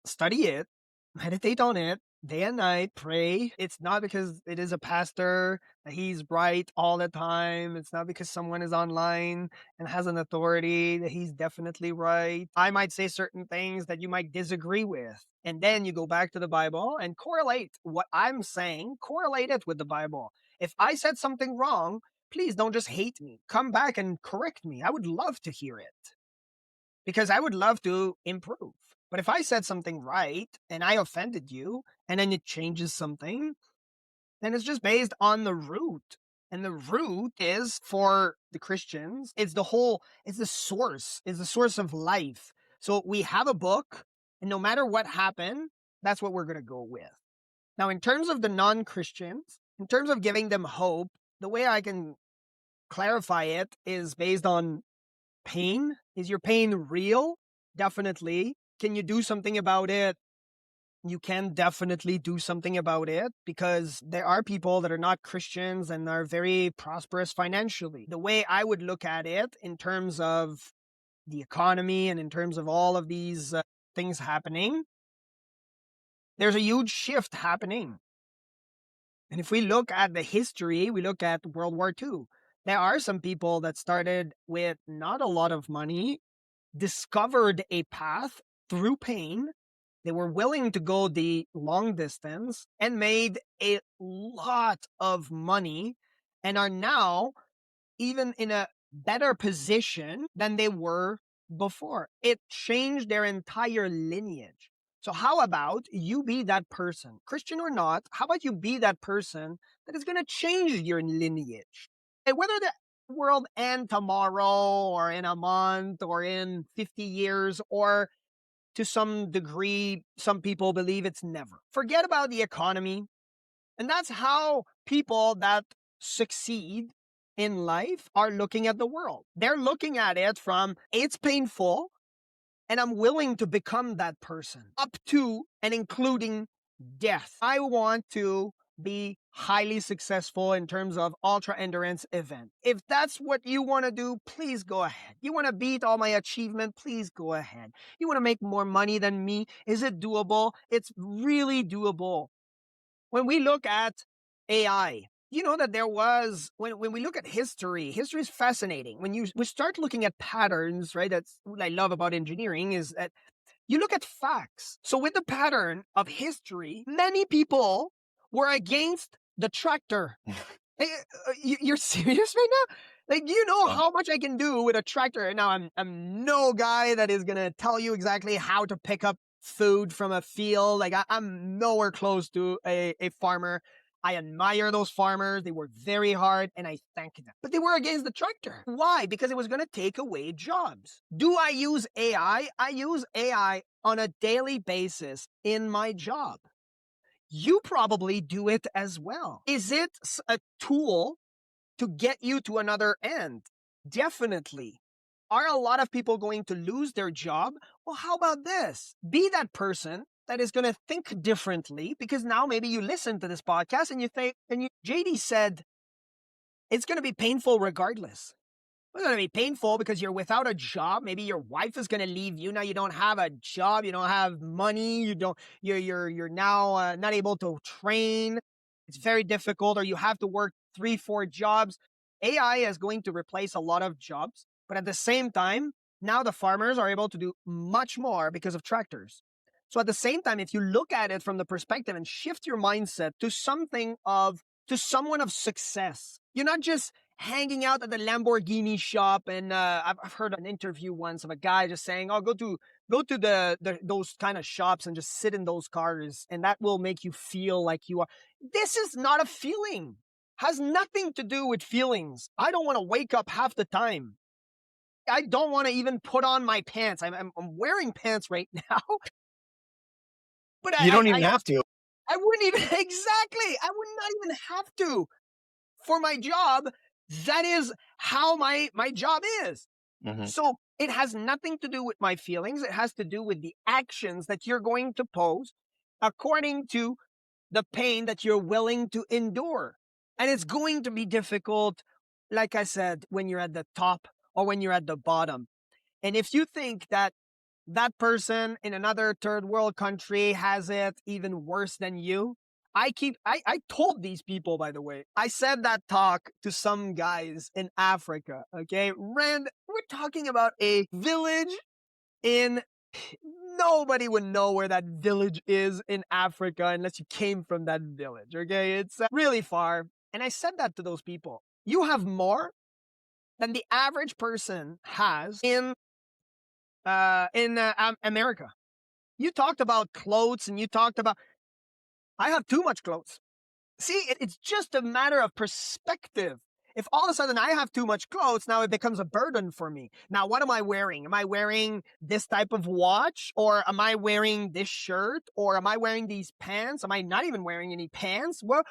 study it, meditate on it day and night, pray. It's not because it is a pastor that he's right all the time. It's not because someone is online and has an authority that he's definitely right. I might say certain things that you might disagree with. And then you go back to the Bible and correlate what I'm saying, correlate it with the Bible. If I said something wrong, please don't just hate me. Come back and correct me. I would love to hear it. because I would love to improve. But if I said something right and I offended you and then it changes something, then it's just based on the root. And the root is, for the Christians, it's the source of life. So we have a book, and no matter what happened, that's what we're going to go with. Now, in terms of the non-Christians, in terms of giving them hope, the way I can clarify it is based on pain. Is your pain real? Definitely. Can you do something about it? You can definitely do something about it, because there are people that are not Christians and are very prosperous financially. The way I would look at it in terms of the economy and in terms of all of these things happening, there's a huge shift happening. And if we look at the history, we look at World War II. There are some people that started with not a lot of money, discovered a path through pain. They were willing to go the long distance and made a lot of money, and are now even in a better position than they were before. It changed their entire lineage. So how about you be that person, Christian or not? How about you be that person that is going to change your lineage? And whether the world end tomorrow or in a month or in 50 years, or to some degree, some people believe it's never. Forget about the economy. And that's how people that succeed in life are looking at the world. They're looking at it from, it's painful, and I'm willing to become that person, up to and including death. I want to be highly successful in terms of ultra endurance event. If that's what you want to do, please go ahead. You want to beat all my achievement, please go ahead. You want to make more money than me, is it doable? It's really doable. When we look at AI, you know that there was, when we look at history is fascinating. When we start looking at patterns, right? That's what I love about engineering, is that you look at facts. So with the pattern of history, many people were against the tractor. Hey, you're serious right now? Like, you know how much I can do with a tractor. Now, I'm no guy that is going to tell you exactly how to pick up food from a field. Like, I'm nowhere close to a farmer. I admire those farmers. They work very hard, and I thank them. But they were against the tractor. Why? Because it was going to take away jobs. Do I use AI? I use AI on a daily basis in my job. You probably do it as well. Is it a tool to get you to another end? Definitely. Are a lot of people going to lose their job? Well, how about this? Be that person that is going to think differently, because now maybe you listen to this podcast and you think, JD said, it's going to be painful regardless. It's going to be painful because you're without a job. Maybe your wife is going to leave you. Now you don't have a job. You don't have money. You're now not able to train. It's very difficult, or you have to work 3-4 jobs. AI is going to replace a lot of jobs, but at the same time, now the farmers are able to do much more because of tractors. So at the same time, if you look at it from the perspective and shift your mindset to someone of success, you're not just hanging out at the Lamborghini shop. And I've heard an interview once of a guy just saying, "Oh, go to those kind of shops and just sit in those cars, and that will make you feel like you are." This is not a feeling. Has nothing to do with feelings. I don't want to wake up half the time. I don't want to even put on my pants. I'm wearing pants right now, but You don't even have to. I wouldn't even exactly. I would not even have to. For my job, that is how my job is. Mm-hmm. So it has nothing to do with my feelings. It has to do with the actions that you're going to pose according to the pain that you're willing to endure. And it's going to be difficult, like I said, when you're at the top or when you're at the bottom. And if you think that that person in another third world country has it even worse than you, I told these people, by the way, I said that talk to some guys in Africa, okay? We're talking about a village in, nobody would know where that village is in Africa unless you came from that village, okay? It's really far. And I said that to those people. You have more than the average person has in in America. You talked about clothes and you talked about, I have too much clothes. See, it's just a matter of perspective. If all of a sudden I have too much clothes, now it becomes a burden for me. Now, what am I wearing? Am I wearing this type of watch? Or am I wearing this shirt? Or am I wearing these pants? Am I not even wearing any pants? Well,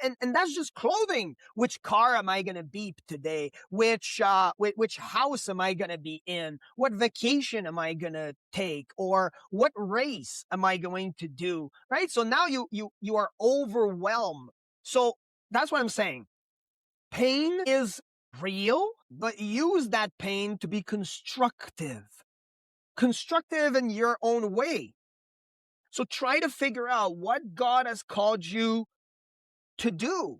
and that's just clothing. Which car am I going to beep today? Which house am I going to be in? What vacation am I going to take? Or what race am I going to do? Right? So now you are overwhelmed. So that's what I'm saying. Pain is real, but use that pain to be constructive in your own way. So try to figure out what God has called you to do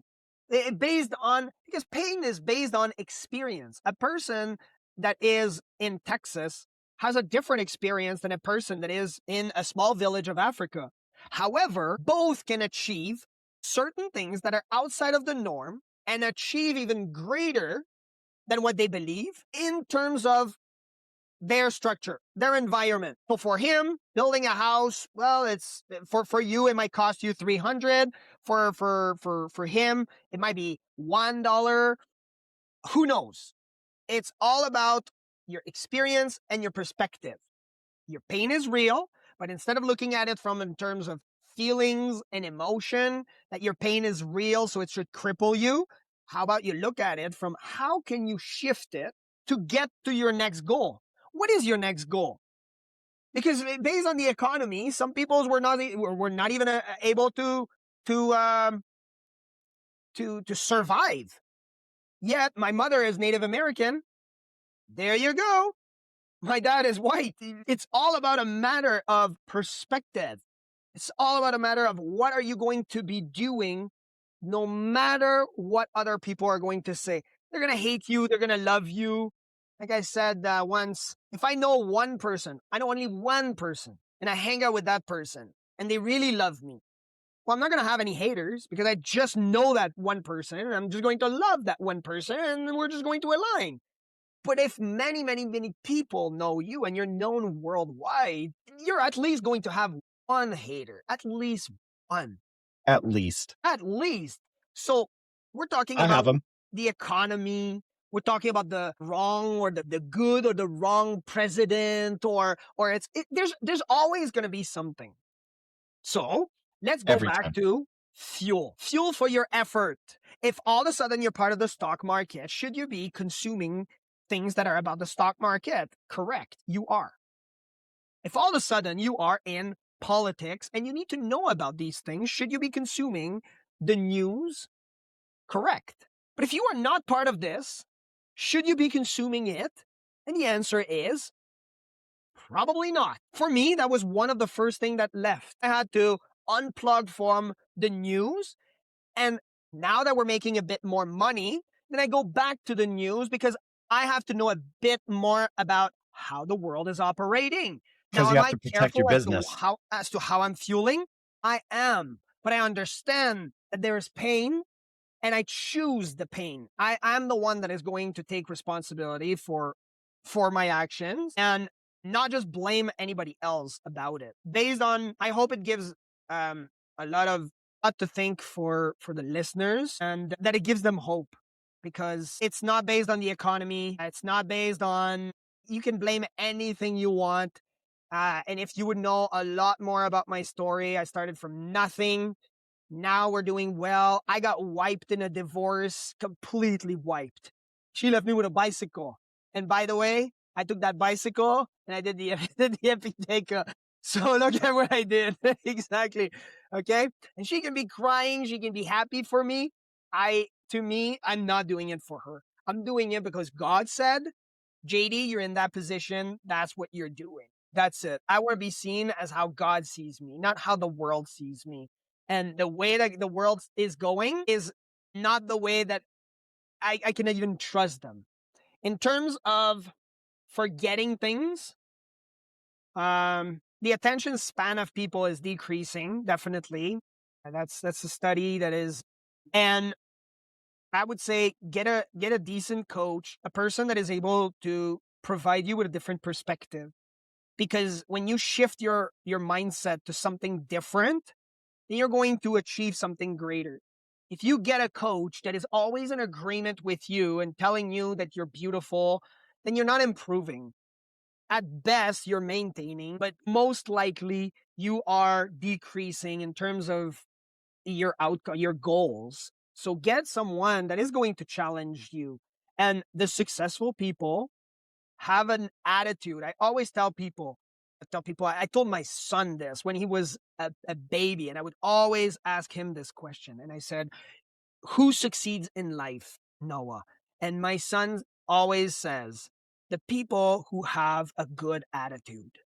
because pain is based on experience. A person that is in Texas has a different experience than a person that is in a small village of Africa. However, both can achieve certain things that are outside of the norm and achieve even greater than what they believe in terms of their structure, their environment. So for him, building a house, well, it's for you, it might cost you 300. For him, it might be $1. Who knows? It's all about your experience and your perspective. Your pain is real, but instead of looking at it from in terms of feelings and emotion, that your pain is real, so it should cripple you, how about you look at it from how can you shift it to get to your next goal? What is your next goal? Because based on the economy, some peoples were not even able to survive. Yet my mother is Native American. There you go. My dad is white. It's all about a matter of perspective. It's all about a matter of what are you going to be doing no matter what other people are going to say. They're going to hate you. They're going to love you. Like I said once, if I know one person, I know only one person, and I hang out with that person, and they really love me, well, I'm not going to have any haters because I just know that one person, and I'm just going to love that one person, and we're just going to align. But if many, many, many people know you and you're known worldwide, you're at least going to have one hater, at least one. At least. At least. So we're talking I have about them. the economy. We're talking about the wrong or the good or the wrong president there's always going to be something. So let's go Every back time. to fuel for your effort. If all of a sudden you're part of the stock market, should you be consuming things that are about the stock market? Correct. You are. If all of a sudden you are in politics and you need to know about these things, should you be consuming the news? Correct. But if you are not part of this, should you be consuming it? And the answer is probably not. For me, that was one of the first things that left. I had to unplug from the news. And now that we're making a bit more money, then I go back to the news because I have to know a bit more about how the world is operating. Because Now, you am have I to protect your careful business. as to how I'm fueling? I am, but I understand that there is pain and I choose the pain. I'm the one that is going to take responsibility for my actions and not just blame anybody else about it. Based on, I hope it gives a lot to think for the listeners and that it gives them hope because it's not based on the economy. It's not based on, you can blame anything you want. And if you would know a lot more about my story, I started from nothing. Now we're doing well. I got wiped in a divorce, completely wiped. She left me with a bicycle. And by the way, I took that bicycle and I did the epiteka. So look at what I did. Exactly. Okay. And she can be crying. She can be happy for me. I'm not doing it for her. I'm doing it because God said, JD, you're in that position. That's what you're doing. That's it. I want to be seen as how God sees me, not how the world sees me. And the way that the world is going is not the way that I can even trust them. In terms of forgetting things, the attention span of people is decreasing, definitely. That's a study that is, and I would say get a decent coach, a person that is able to provide you with a different perspective. because when you shift your mindset to something different, then you're going to achieve something greater. If you get a coach that is always in agreement with you and telling you that you're beautiful, then you're not improving. At best, you're maintaining, but most likely you are decreasing in terms of your outcome, your goals. So get someone that is going to challenge you. And the successful people have an attitude. I always tell people, I told my son this when he was a baby, and I would always ask him this question. And I said, who succeeds in life? Noah. And my son always says, the people who have a good attitude.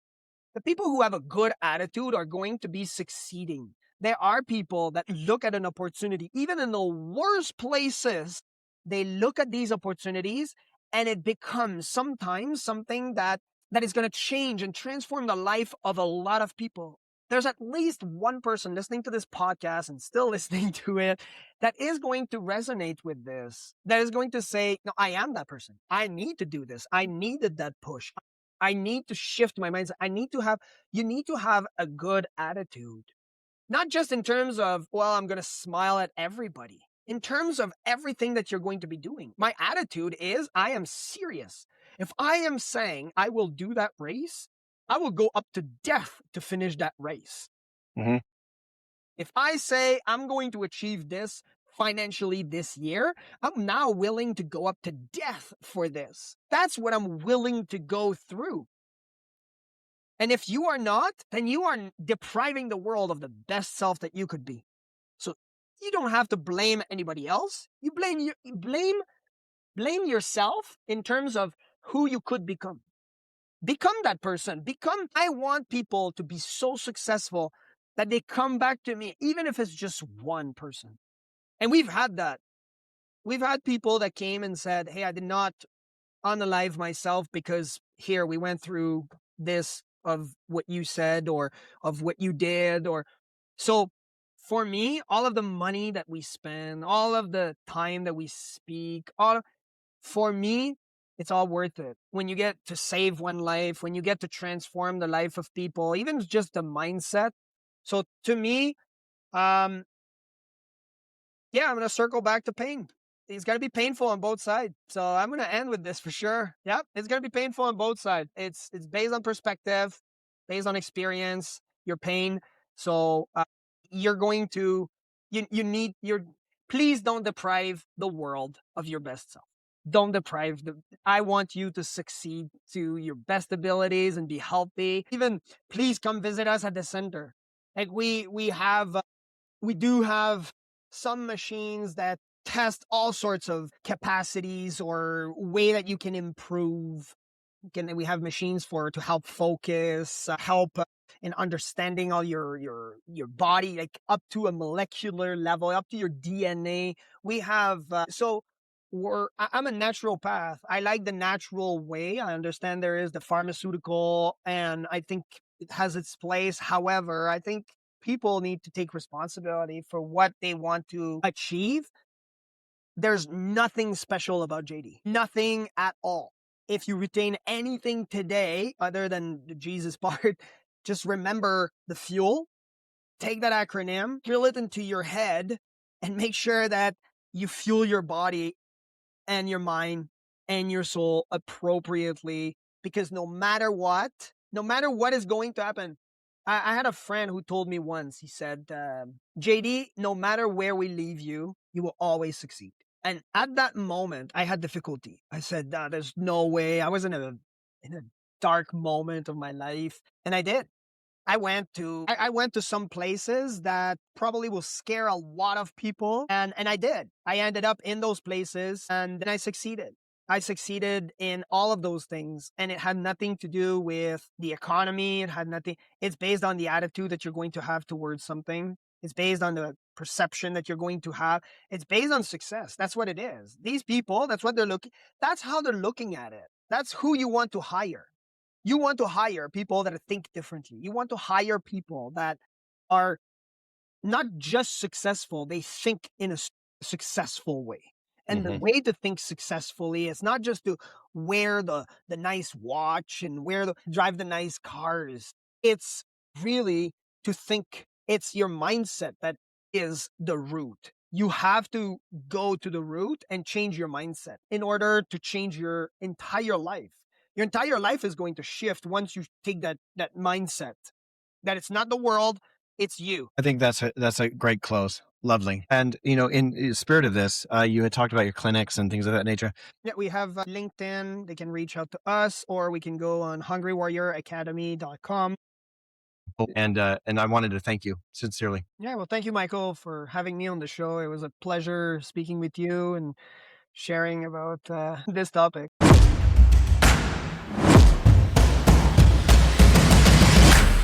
The people who have a good attitude are going to be succeeding. There are people that look at an opportunity, even in the worst places, they look at these opportunities and it becomes sometimes something that is going to change and transform the life of a lot of people. There's at least one person listening to this podcast and still listening to it that is going to resonate with this, that is going to say, no, I am that person. I need to do this. I needed that push. I need to shift my mindset. You need to have a good attitude, not just in terms of, well, I'm going to smile at everybody. In terms of everything that you're going to be doing, my attitude is I am serious. If I am saying I will do that race, I will go up to death to finish that race. Mhm. If I say I'm going to achieve this financially this year, I'm now willing to go up to death for this. That's what I'm willing to go through. And if you are not, then you are depriving the world of the best self that you could be. So you don't have to blame anybody else. You blame yourself in terms of who you could become. Become that person. I want people to be so successful that they come back to me, even if it's just one person. And we've had that. We've had people that came and said, hey, I did not unalive myself because here we went through this of what you said or of what you did. Or so for me, all of the money that we spend, all of the time that we speak, for me, it's all worth it. When you get to save one life, when you get to transform the life of people, even just the mindset. So to me, I'm going to circle back to pain. It's going to be painful on both sides. So I'm going to end with this for sure. Yep, it's going to be painful on both sides. It's based on perspective, based on experience, your pain. So you're going to, please don't deprive the world of your best self. Don't deprive I want you to succeed to your best abilities and be healthy. Even please come visit us at the center. Like we do have some machines that test all sorts of capacities or way that you can improve. We have machines to help focus, help in understanding all your body, like up to a molecular level, up to your DNA. We have I'm a naturopath. I like the natural way. I understand there is the pharmaceutical, and I think it has its place. However, I think people need to take responsibility for what they want to achieve. There's nothing special about JD. Nothing at all. If you retain anything today, other than the Jesus part, just remember the fuel. Take that acronym, drill it into your head, and make sure that you fuel your body and your mind and your soul appropriately. Because no matter what is going to happen, I had a friend who told me once, he said, JD, no matter where we leave you, you will always succeed. And at that moment, I had difficulty. I said, there's no way. I was in a dark moment of my life. And I did. I went to some places that probably will scare a lot of people. And I did. I ended up in those places and then I succeeded. I succeeded in all of those things. And it had nothing to do with the economy. It's based on the attitude that you're going to have towards something. It's based on the perception that you're going to have. It's based on success. That's what it is. These people, that's how they're looking at it. That's who you want to hire. You want to hire people that think differently. You want to hire people that are not just successful, they think in a successful way. And the way to think successfully is not just to wear the nice watch and drive the nice cars. It's really to think. It's your mindset that is the root. You have to go to the root and change your mindset in order to change your entire life. Your entire life is going to shift once you take that mindset that it's not the world, it's you. I think that's a great close. Lovely. And, in the spirit of this, you had talked about your clinics and things of that nature. Yeah, we have LinkedIn. They can reach out to us, or we can go on hungrywarrioracademy.com. And I wanted to thank you sincerely. Yeah, well, thank you, Michael, for having me on the show. It was a pleasure speaking with you and sharing about this topic.